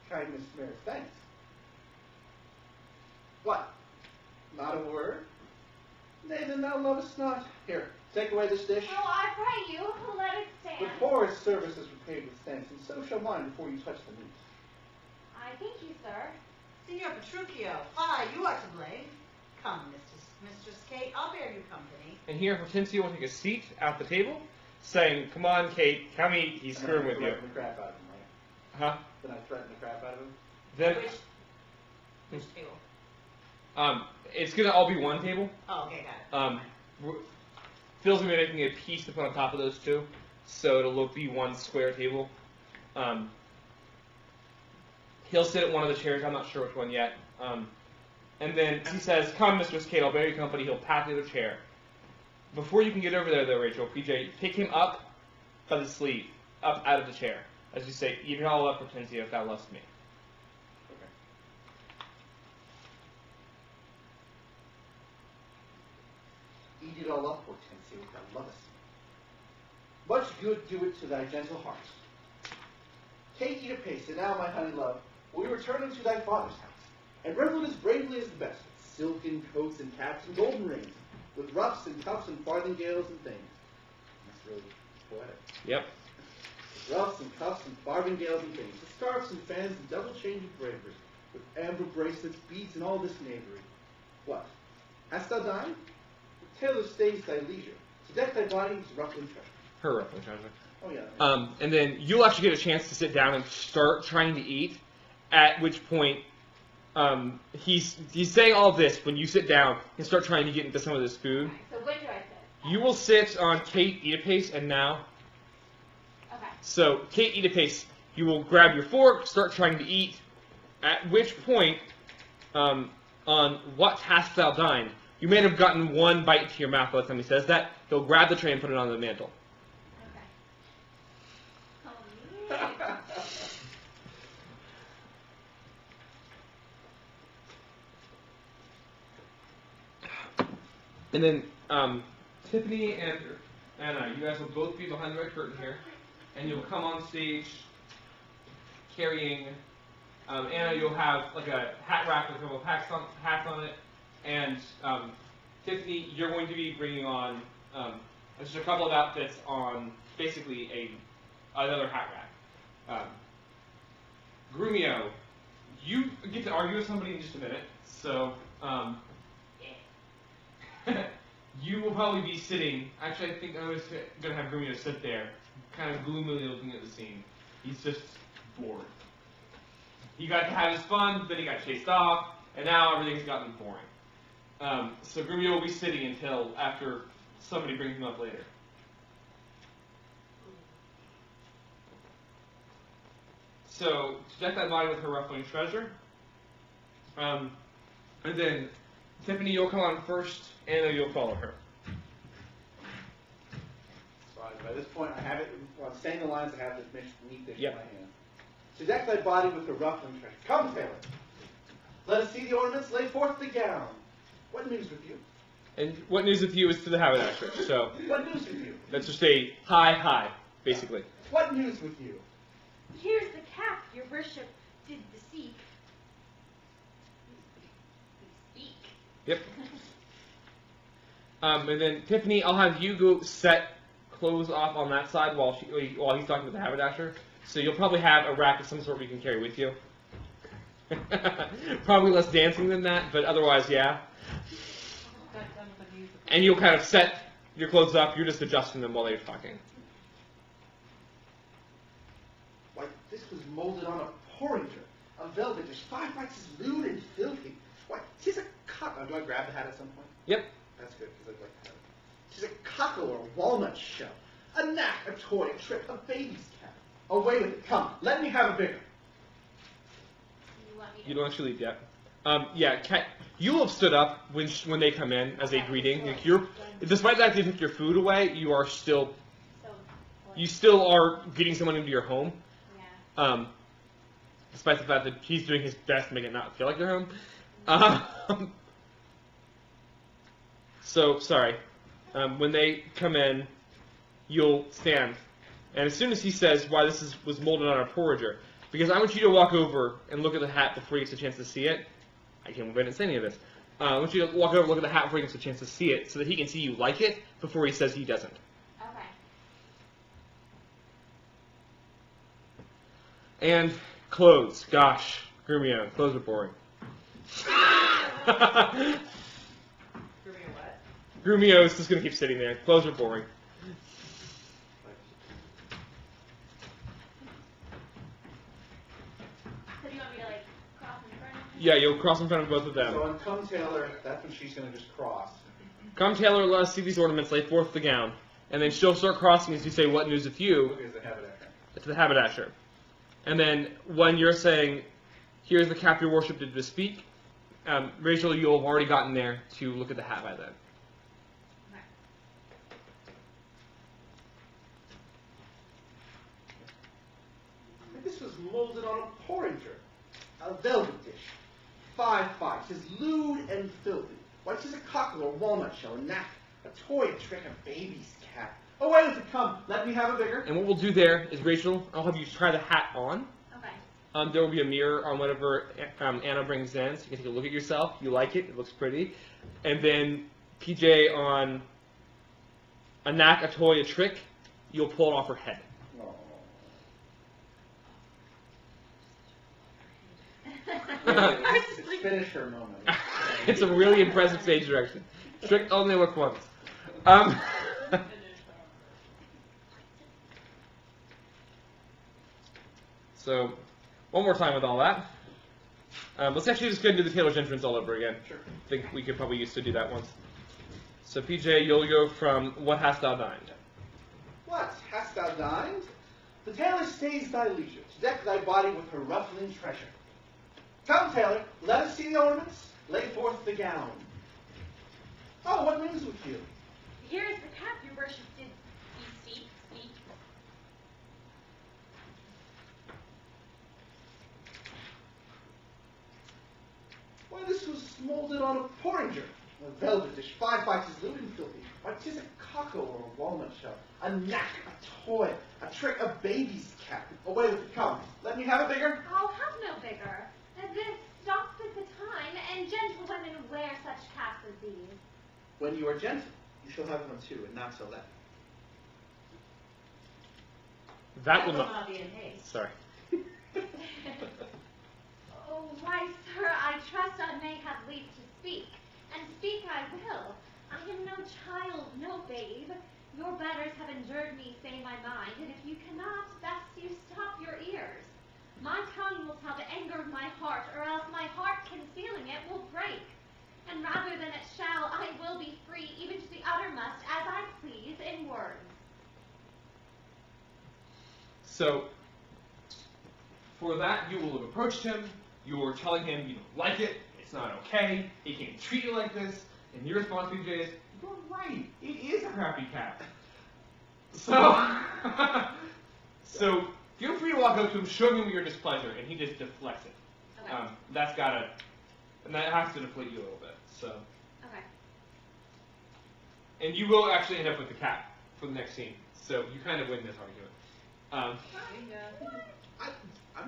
kindness merits thanks. What? Not a word? Nay, then thou lovest not. Here, take away this dish. Oh, I pray you, let it stand. The poorest service is repaid with thanks, and so shall mine before you touch the meat. I thank you, sir. Signor Petruchio, you are to blame. Come, Mistress Kate, I'll bear you company. And here, Hortensio will take a seat at the table, saying, "Come on, Kate, come eat. He's screwing with you." Threaten the crap out of him, right? Huh? Then I threaten the crap out of him? Then, Which table? it's gonna all be one table. Oh, okay, got it. Phil's gonna be making a piece to put on top of those two, so it'll be one square table. He'll sit at one of the chairs. I'm not sure which one yet. And then he says, "Come, Mistress Kate, I'll bear you company." He'll pat the other chair. Before you can get over there, though, Rachel, PJ, pick him up by the sleeve, up out of the chair. As you say, "Eat it all up, Hortensio, if thou lovest me." Eat it all up, Hortensio, if thou lovest me. Much good do it to thy gentle heart. Take heed apace, and now, my honey love, will we return unto thy father's house, and revel as bravely as the best, with silken coats and caps and golden rings, with ruffs and cuffs and farthingales and things. That's really poetic. Yep. With ruffs and cuffs and farthingales and things, with scarfs and fans and double chains of bravery, with amber bracelets, beads, and all this knavery. What? Hast thou dined? The tailor stays thy leisure, to deck thy body with ruffling treasure. Her ruffling treasure. Oh yeah. And then you'll actually get a chance to sit down and start trying to eat, at which point he's saying all this when you sit down and start trying to get into some of this food. So when do I sit? You will sit on Kate Eatapace and now. Okay. So Kate Eatapace, you will grab your fork, start trying to eat, at which point, on what hast thou dined, you may have gotten one bite to your mouth by the time he says that. He'll grab the tray and put it on the mantle. Okay. Oh, And then Tiffany and Anna, you guys will both be behind the red curtain here, and you'll come on stage carrying. Anna, you'll have like a hat rack with a couple of hats on it, and Tiffany, you're going to be bringing on just a couple of outfits on basically another hat rack. Grumio, you get to argue with somebody in just a minute, so. You will probably be sitting. Actually, I think I was going to have Grumio sit there, kind of gloomily looking at the scene. He's just bored. He got to have his fun, then he got chased off, and now everything's gotten boring. So Grumio will be sitting until after somebody brings him up later. So, to deck that body with her ruffling treasure. And then Tiffany, you'll come on first, Anna, you'll follow her. So by this point, I have it, well, I'm saying the lines, I have this neat dish Yep. in my hand. To deck thy body with the ruffling treasure. Come, tailor. Let us see the ornaments, lay forth the gown. What news with you? And what news with you is to the haberdasher, so What news with you? that's just a hi, basically. What news with you? here's the cap your worship did seek. Speak. Yep. And then Tiffany, I'll have you go set clothes off on that side while he's talking with the haberdasher. So you'll probably have a rack of some sort you can carry with you. Probably less dancing than that, but otherwise, yeah. And you'll kind of set your clothes up. You're just adjusting them while they're talking. Why, this was molded on a porringer, a velvet, just 5 bites as lewd and filthy. Why, 'tis a cockle. Do I grab the hat at some point? Yep. That's good, because I'd like to have it. 'Tis a cockle or a walnut shell, a knack, a toy, a trick, a baby's cap. Away with it. Come, let me have a bigger. You want me to? You don't actually leave yet. Yeah, Kat, you will have stood up when they come in as a greeting. Like despite that they took your food away, you are still, So, you still are getting someone into your home. yeah. Despite the fact that he's doing his best to make it not feel like your home. So, sorry. When they come in, you'll stand. And as soon as he says, why this was molded on a porringer, because I want you to walk over and look at the hat before he gets a chance to see it. I can't believe I didn't say any of this. I want you to walk over and look at the hat before he gets a chance to see it, so that he can see you like it before he says he doesn't. Okay. And clothes. Gosh, Grumio, clothes are boring. Grumio is just going to keep sitting there. Clothes are boring. So do you want me to like cross in front of him? Yeah, you'll cross in front of both of them. So on Come Taylor, that's when she's going to just cross. Come, Taylor, let us see these ornaments, lay forth the gown. And then she'll start crossing as you say, what news with you, Because they have it after. to the haberdasher. And then when you're saying, here's the cap your worship did to speak, Rachel, you'll have already gotten there to look at the hat by then. This was molded on a porringer, a velvet dish. 5/5, 'tis lewd and filthy. Why, 'tis a cockle or walnut shell, a knack, a toy trick, a baby's cap. Oh, why does it come? Let me have a bigger. And what we'll do there is, Rachel, I'll have you try the hat on. Okay. There will be a mirror on whatever Anna brings in, so you can take a look at yourself. You like it, it looks pretty. And then PJ on a knack, a toy, a trick, you'll pull it off her head. It's finish her moment. It's a really impressive stage direction. Trick only works once. So, one more time with all that. Let's actually just go and do the tailor's entrance all over again. Sure. I think we could probably used to do that once. So, PJ, you'll go from what hast thou dined? What, hast thou dined? The tailor stays thy leisure, to deck thy body with her ruffling treasure. Come, tailor, let us see the ornaments, lay forth the gown. Oh, what rings with you? Here is the cap your worship did speak. Why, this was molded on a porringer, a velvet dish, 5/5, 'tis lewd and filthy. Why, 'tis a cockle or a walnut shell, a knack, a toy, a trick, a baby's cap. Away with it, come. Let me have it bigger. I'll have no bigger. This stops at the time, and gentlewomen wear such caps as these. When you are gentle, you shall have one too, and not so that. That will will not. not be in haste. Sorry. Oh, why, sir, I trust I may have leave to speak, and speak I will. I am no child, no babe. Your betters have endured me, say my mind, and if you cannot, best you stop your ears. My tongue will tell the anger of my heart, or else my heart concealing it will break. And rather than it shall, I will be free, even to the uttermost, as I please, in words. So, for that, you will have approached him, you were telling him you don't like it, it's not okay, he can't treat you like this, and your response, PJ, is, you're right, it is a crappy cat. So, so feel free to walk up to him, show him your displeasure, and he just deflects it. Okay. And that has to deflate you a little bit, so. Okay. And you will actually end up with the cat for the next scene, so you kind of win this argument. I'm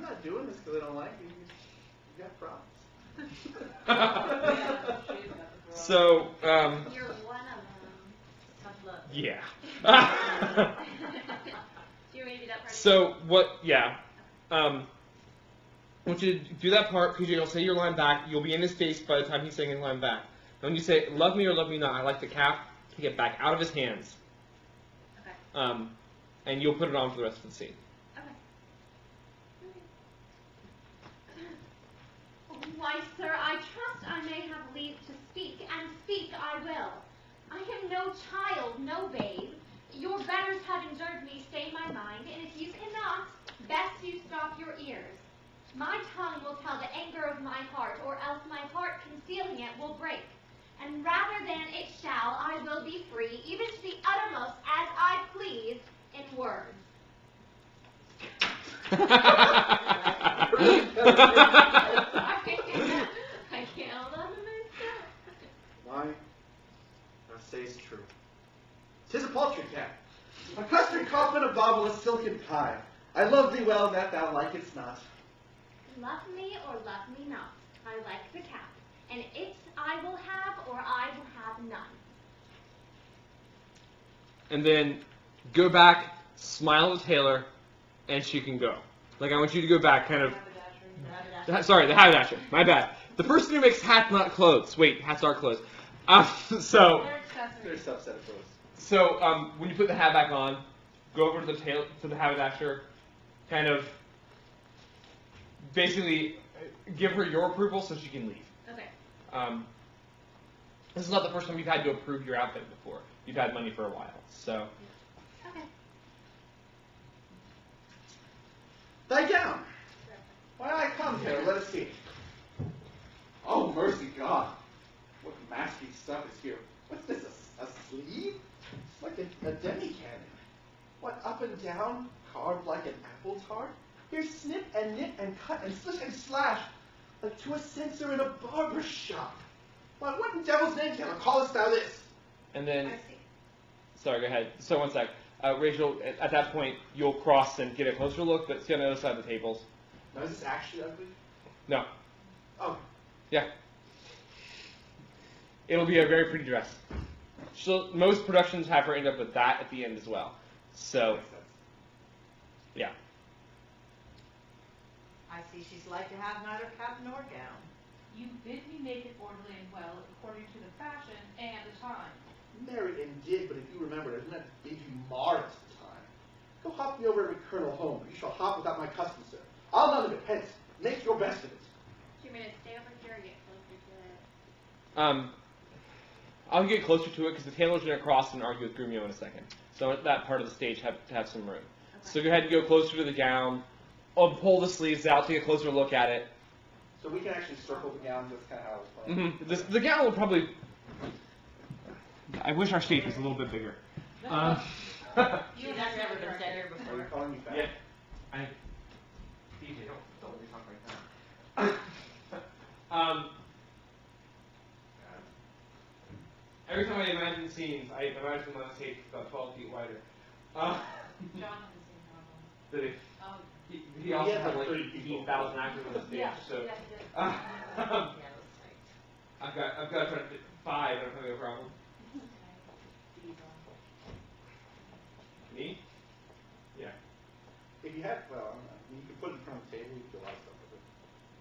not doing this because I don't like you. You got props. So, You're one of them. Tough luck. yeah. Do you want me to do that part? So, I want you to do that part, PJ, you'll say your line back, you'll be in his face by the time he's saying his line back. When you say, love me or love me not, I like the cap, take it back out of his hands. Okay. And you'll put it on for the rest of the scene. Okay. Why, sir, I trust I may have leave to speak, and speak I will. I am no child, no babe. Your betters have endured me, stay my mind, and if you cannot, best you stop your ears. My tongue will tell the anger of my heart, or else my heart concealing it will break. And rather than it shall, I will be free, even to the uttermost, as I please, in words. I can't hold on to myself. Why? Thou say'st true. 'Tis a paltry cat, a custard coffin, a bauble, a silken pie. I love thee well, that thou likest not. Love me or love me not, I like the cap, and it I will have or I will have none. And then go back, smile at Taylor, and she can go. Like, I want you to go back, kind of. Sorry, the haberdasher. My bad. The person who makes hats, not clothes. Wait, hats are clothes. So They're a subset of those. So when you put the hat back on, go over to the haberdasher, kind of basically give her your approval so she can leave. Okay. This is not the first time you've had to approve your outfit before. You've had money for a while, so. Okay. Thy gown. Why, I come here, let us see. Oh, mercy God. What nasty stuff is here? What's this, a sleeve? It's like a demi-cannon. What, up and down, carved like an apple tart? Here's snip and nip and cut and slish and slash, like to a censer in a barber shop. What in devil's name, Taylor, callest thou this? And then, I see. sorry, go ahead. So 1 sec. Rachel, at that point, you'll cross and get a closer look, but see on the other side of the tables. Now, is this actually ugly? No. Oh, Yeah. It'll be a very pretty dress. So most productions have her end up with that at the end as well. So, makes sense. yeah. I see she's like to have neither cap nor gown. You bid me make it orderly and well, according to the fashion and the time. Married and did, but if you remember, I did not bid you mar at the time. Go hop me over every kernel home, but you shall hop without my custom, sir. I'll none of it, hence, make your best of it. Do you mean to stay over here or get closer to it? I'll get closer to it because the tailor's going to cross and argue with Grumio in a second. So at that part of the stage have to have some room. So go ahead and go closer to the gown. I'll pull the sleeves out, take a closer look at it. So we can actually circle the gown, that's kind of how I was playing. The gown will probably... I wish our stage was a little bit bigger. She's never been said here Are you before. calling me fat? Yeah. DJ, don't let me talk like that. Every time I imagine scenes, I imagine my stage about 12 feet wider. John had the same problem. Did he? Oh, He also Yeah, had like 30 people. 18,000 actors on the stage, yeah, so yeah, he did. Yeah, that was tight. I've got to try to fit 5 and I'm having a problem. Me? Yeah. If you had, well, I don't know, you could put it in front of the table, you could do a lot of stuff with it.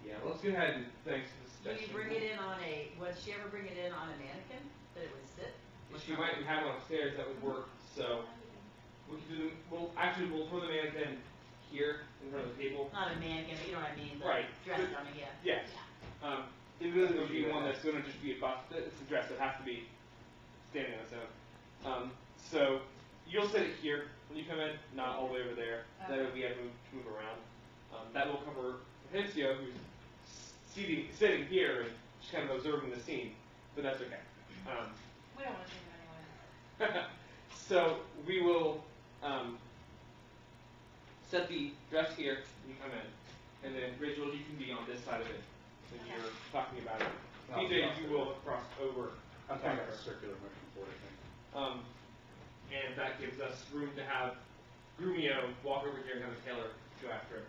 Yeah, let's go ahead and thanks for the Do suggestion. you bring it in on a, would she ever bring it in on a mannequin, that it would sit? She might have one upstairs that would work, so we could do, we'll throw the mannequin here in front of the table. Not a mannequin, but you know what I mean, the Right. dress dummy, yeah. Yes. It really would be one that's going to just be a bust. It's a dress that has to be standing on its own. So you'll sit it here when you come in, not all the way over there. That way we have to move around. That will cover Hencio, who's sitting here and just kind of observing the scene, but that's okay. we don't want to take it anyway. So we will set the dress here when you come in, and then Rachel, you can be on this side of it when you're talking about it. Oh, PJ, cross you over. will cross over. I'm kind of a circular motion forward, I think. And that gives us room to have Grumio walk over here and have a tailor go after it.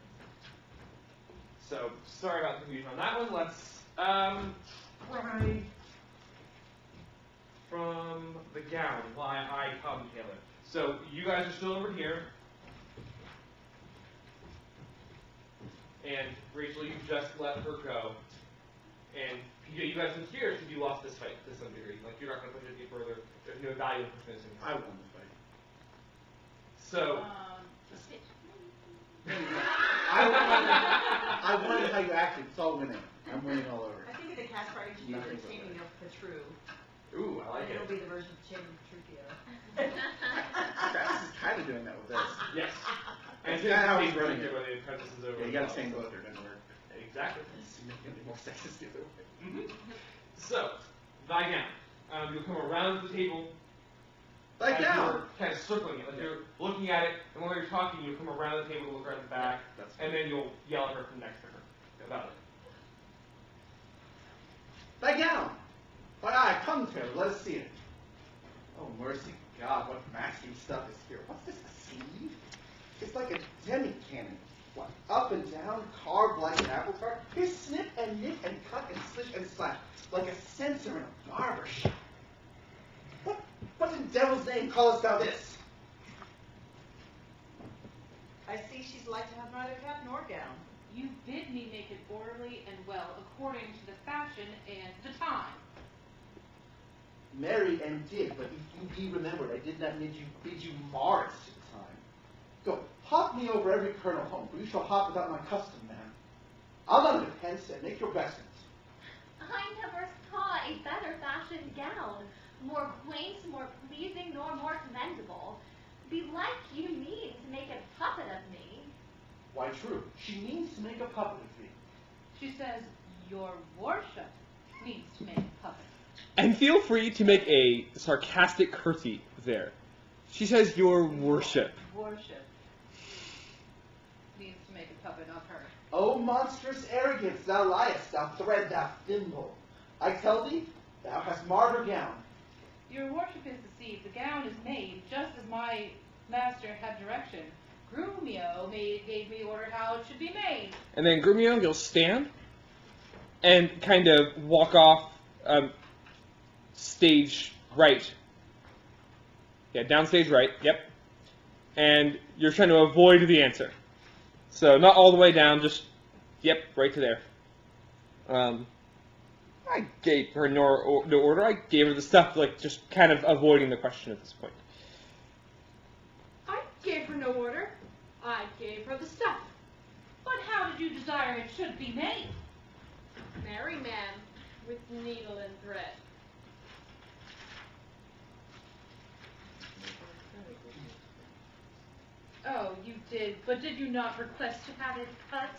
So, sorry about the confusion on that one. Let's try from the gown, why I come tailor. So, you guys are still over here. And Rachel, you just let her go. And PJ, you guys in here because you lost this fight to some degree. Like, you're not going to push it any further. There's no value in pushing this any I further. won the fight. So, I won how you acted, it's all winning. I'm winning all over. I think in the cast part, you should do the Nothing's taming okay. of Petru. ooh, I like And it'll it. be the version of Taming Petruchio. Travis is kind of doing that with this. Yes. And That's kinda how he's it's running it. where the apprentice is over. Yeah, you as got well, the same so- book, it doesn't work. Exactly. It's significantly more sexist the other way. So, thy gown. You'll come around the table. Like as now. You're kind of circling it, like you're looking at it, and while you're talking, you'll come around the table to look right at the back, That's and then you'll yell at her from next to her about it. Thy gown! Why, aye, come, Taylor, let us see it. Oh, mercy God, what masking stuff is here. What's this, a sleeve? It's like a demi-cannon. What, up and down, carved like an apple tart? Here's snip and nip and cut and slish and slash, like a censer in a barber shop. What in devil's name callest thou this? I see she's like to have neither cap nor gown. You bid me make it orderly and well, according to the fashion and the time. Married and did, but if you be remembered, I did not bid you mar at the time. Go, hop me over every kernel home, for you shall hop without my custom, ma'am. I'll none of it hence, and make your best of it. I never saw a better fashioned gown, more quaint, more pleasing, nor more commendable. Belike you mean to make a puppet of me. Why, true, she means to make a puppet of me. She says, your worship. needs to make a puppet. And feel free to make a sarcastic curtsy there. She says, your worship. Worship needs to make a puppet of her. O monstrous arrogance, thou liest, thou thread, thou thimble. I tell thee, thou hast marred her gown. Your worship is deceived. The gown is made just as my master had direction. Grumio gave me order how it should be made. And then Grumio, you'll stand and kind of walk off stage right. Yeah, downstage right, yep. And you're trying to avoid the answer. So not all the way down, just, yep, right to there. I gave her no order. I gave her the stuff, like, just kind of avoiding the question at this point. I gave her no order. I gave her the stuff. But how did you desire it should be made? Merry man with needle and thread. Oh, you did. But did you not request to have it cut?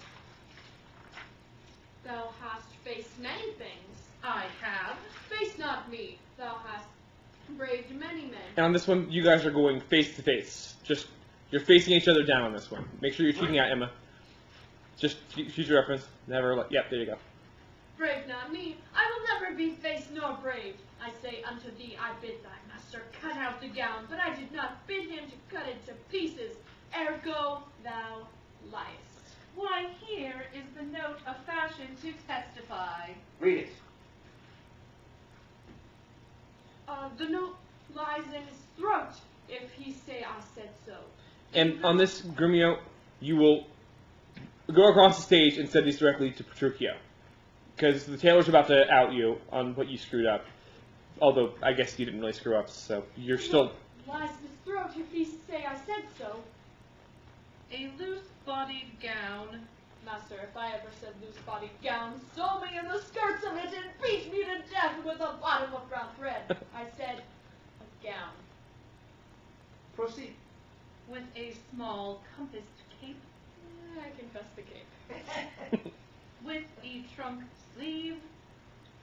Thou hast faced many things. I have. Face not me. Thou hast braved many men. And on this one, you guys are going face to face. Just, you're facing each other down on this one. Make sure you're cheating at Emma. Just future reference. Never, yep, there you go. Brave not me. I will never be face nor brave. I say unto thee, I bid thy master cut out the gown, but I did not bid him to cut it to pieces. Ergo, thou liest. Why, here is the note of fashion to testify. Read it. The note lies in his throat, if he say I said so. And on this, Grumio, you will go across the stage and send these directly to Petruchio. Because the tailor's about to out you on what you screwed up. Although, I guess you didn't really screw up, so you're still... Lies in his throat, if he say I said so. A loose-bodied gown. Master, if I ever said loose-bodied gown, sew me in the skirts of it and beat me to death with a bottom of brown thread. I said, a gown. Proceed. With a small compassed cape. I confess the cape. With a trunk sleeve.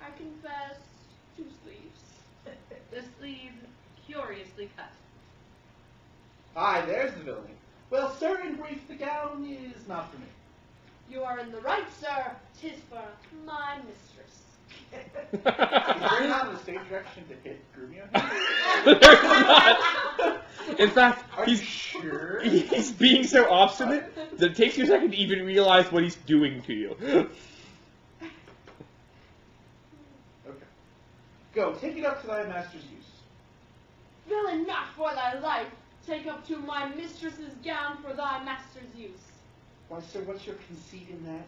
I confess 2 sleeves. The sleeve curiously cut. Aye, there's the villainy. Well, sir, in brief, the gown is not for me. You are in the right, sir. 'Tis for my mistress. Is there not a stage direction to hit Grumio? There's not. In fact, Are you sure? he's being so obstinate that it takes you a second to even realize what he's doing to you. Okay. Go, take it up to thy master's use. Villain, not for thy life. Take up to my mistress's gown for thy master's use. Why, sir, what's your conceit in that?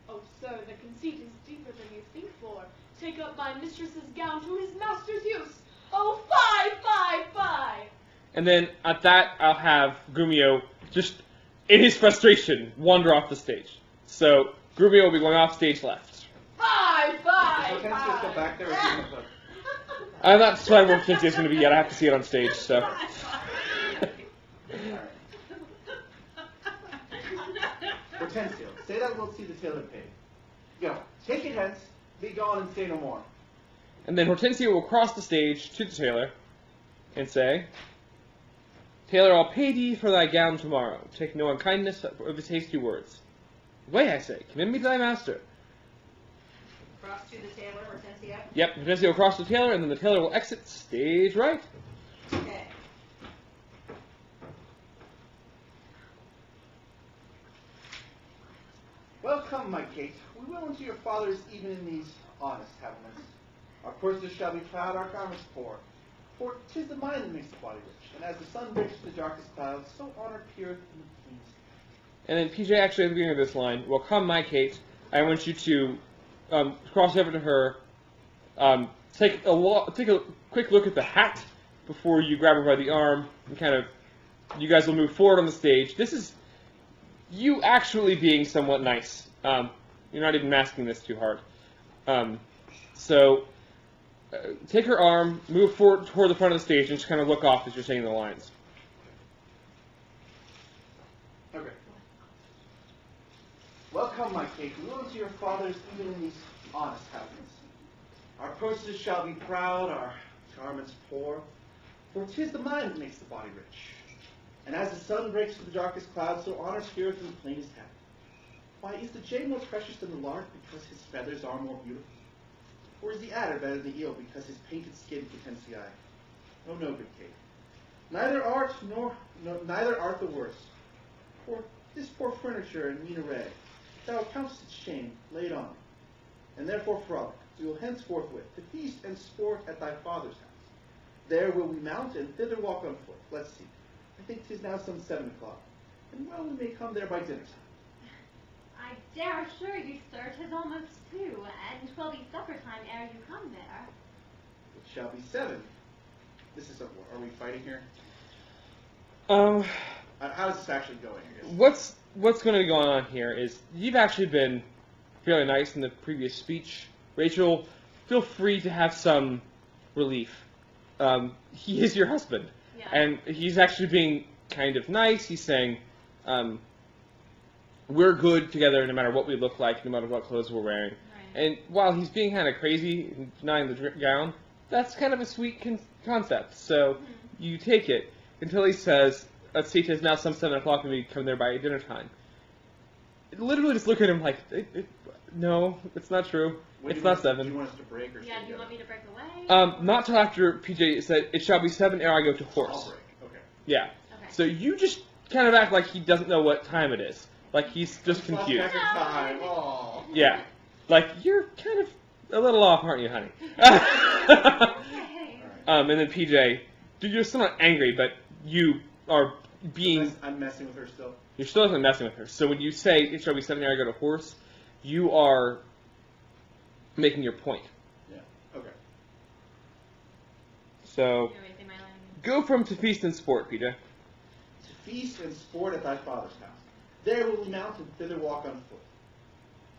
Oh, sir, the conceit is deeper than you think for. Take up my mistress's gown to his master's use. Oh, fie, fie, fie! And then at that, I'll have Grumio just, in his frustration, wander off the stage. So Grumio will be going off stage left. Fie, fie, So Hortensia's fie! go back there or do you look? I'm not deciding where Hortensia's going to be yet. I have to see it on stage. So. Hortensio, say thou wilt see the tailor paid. Go, take it hence, be gone and say no more. And then Hortensio will cross the stage to the tailor and say, Tailor, I'll pay thee for thy gown tomorrow. Take no unkindness of his hasty words. Away, I say, commend me to thy master. Cross to the tailor, Hortensio. Yep, Hortensio will cross the tailor, and then the tailor will exit stage right. Okay. Welcome, my Kate. We will into your father's even in these honest habiliments. Our purses shall be proud, our garments poor. For 'tis the mind that makes the body rich, and as the sun breaks the darkest clouds, so honor peereth in the king's. And then PJ actually at the beginning of this line, well, come, my Kate, I want you to cross over to her, take a quick look at the hat before you grab her by the arm, and kind of, you guys will move forward on the stage. This is you actually being somewhat nice. You're not even masking this too hard. So take her arm, move forward toward the front of the stage, and just kind of look off as you're saying the lines. Okay. Welcome, my Kate. We will into your father's even in these honest habiliments. Our purses shall be proud, our garments poor, for 'tis the mind that makes the body rich. And as the sun breaks through the darkest clouds, so honor spirit in the plainest habit. Why, is the jay more precious than the lark because his feathers are more beautiful? Or is the adder better than the eel because his painted skin contents the eye? Oh no, good Kate. Neither art the worse. For this poor furniture and mean array, thou countest its shame laid on me. And therefore, frolic, we will henceforth to feast and sport at thy father's house. There will we mount, and thither walk on foot. Let's see. I think 'tis now some 7 o'clock, and well we may come there by dinner time. I dare assure you, sir, 'tis almost 2, and 'twill be supper time ere you come there. It shall be 7. This is are we fighting here? How is this actually going, I guess? What's going to be going on here is you've actually been fairly nice in the previous speech. Rachel, feel free to have some relief. He is your husband, Yeah. and he's actually being kind of nice. He's saying, we're good together no matter what we look like, no matter what clothes we're wearing. Right. And while he's being kind of crazy and denying the gown, that's kind of a sweet concept. So you take it until he says, let's see, it's now some 7 o'clock and we come there by dinner time. Literally just look at him like, no, it's not true. It's not 7. Do you want us to break or Yeah, do you want me to break away? Not till after PJ said, it shall be 7 ere I go to I'll horse. break. Okay. Yeah. Okay. So you just kind of act like he doesn't know what time it is. Like he's just Lost confused. track of time. Oh. Yeah. Like, you're kind of a little off, aren't you, honey? Okay. And then PJ, dude, you're still not angry, but you are being... I'm messing with her still. You're still not messing with her. So when you say, it shall be 7 ere I go to horse, you are making your point. Yeah. Okay. So, You want me to say my line again? go from to feast and sport, PJ. To feast and sport at thy father's house. There will we mount and thither walk on foot.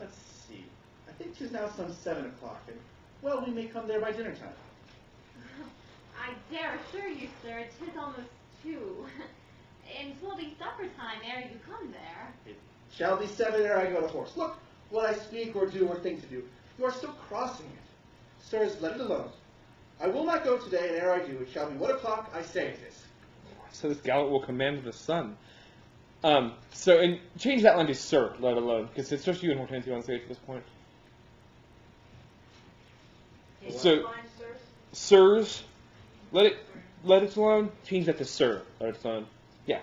Let's see. I think 'tis now some 7 o'clock, and well, we may come there by dinner time. I dare assure you, sir, 'tis almost 2, and 'twill be supper time ere you come there. It shall be 7 ere I go to horse. Look, what I speak or do or think to do, you are still crossing it. Sirs, let it alone. I will not go today, and ere I do, it shall be what o'clock I say it is. So this gallant will command the sun. And change that line to sir, let alone, because it's just you and Hortensia on stage at this point. So, sirs, let it alone. Change that to sir, let it alone. Yeah.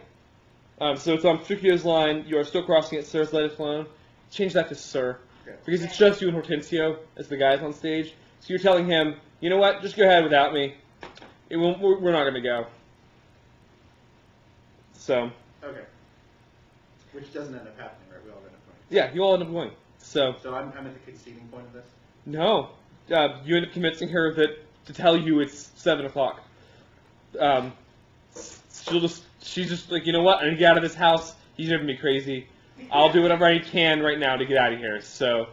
So it's on Petruchio's line. You are still crossing it, sirs, let it alone. Change that to sir, Okay. because it's just you and Hortensio as the guys on stage. So you're telling him, you know what? Just go ahead without me. We're not going to go. So. Okay. Which doesn't end up happening, right? We all end up going. Yeah, you all end up going. So I'm at the conceding point of this? no, you end up convincing her to tell you it's 7 o'clock. She's just like, you know what? I need to get out of this house. He's driving me crazy. I'll do whatever I can right now to get out of here. So,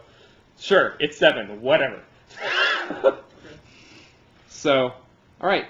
sure, it's 7. Whatever. So, all right.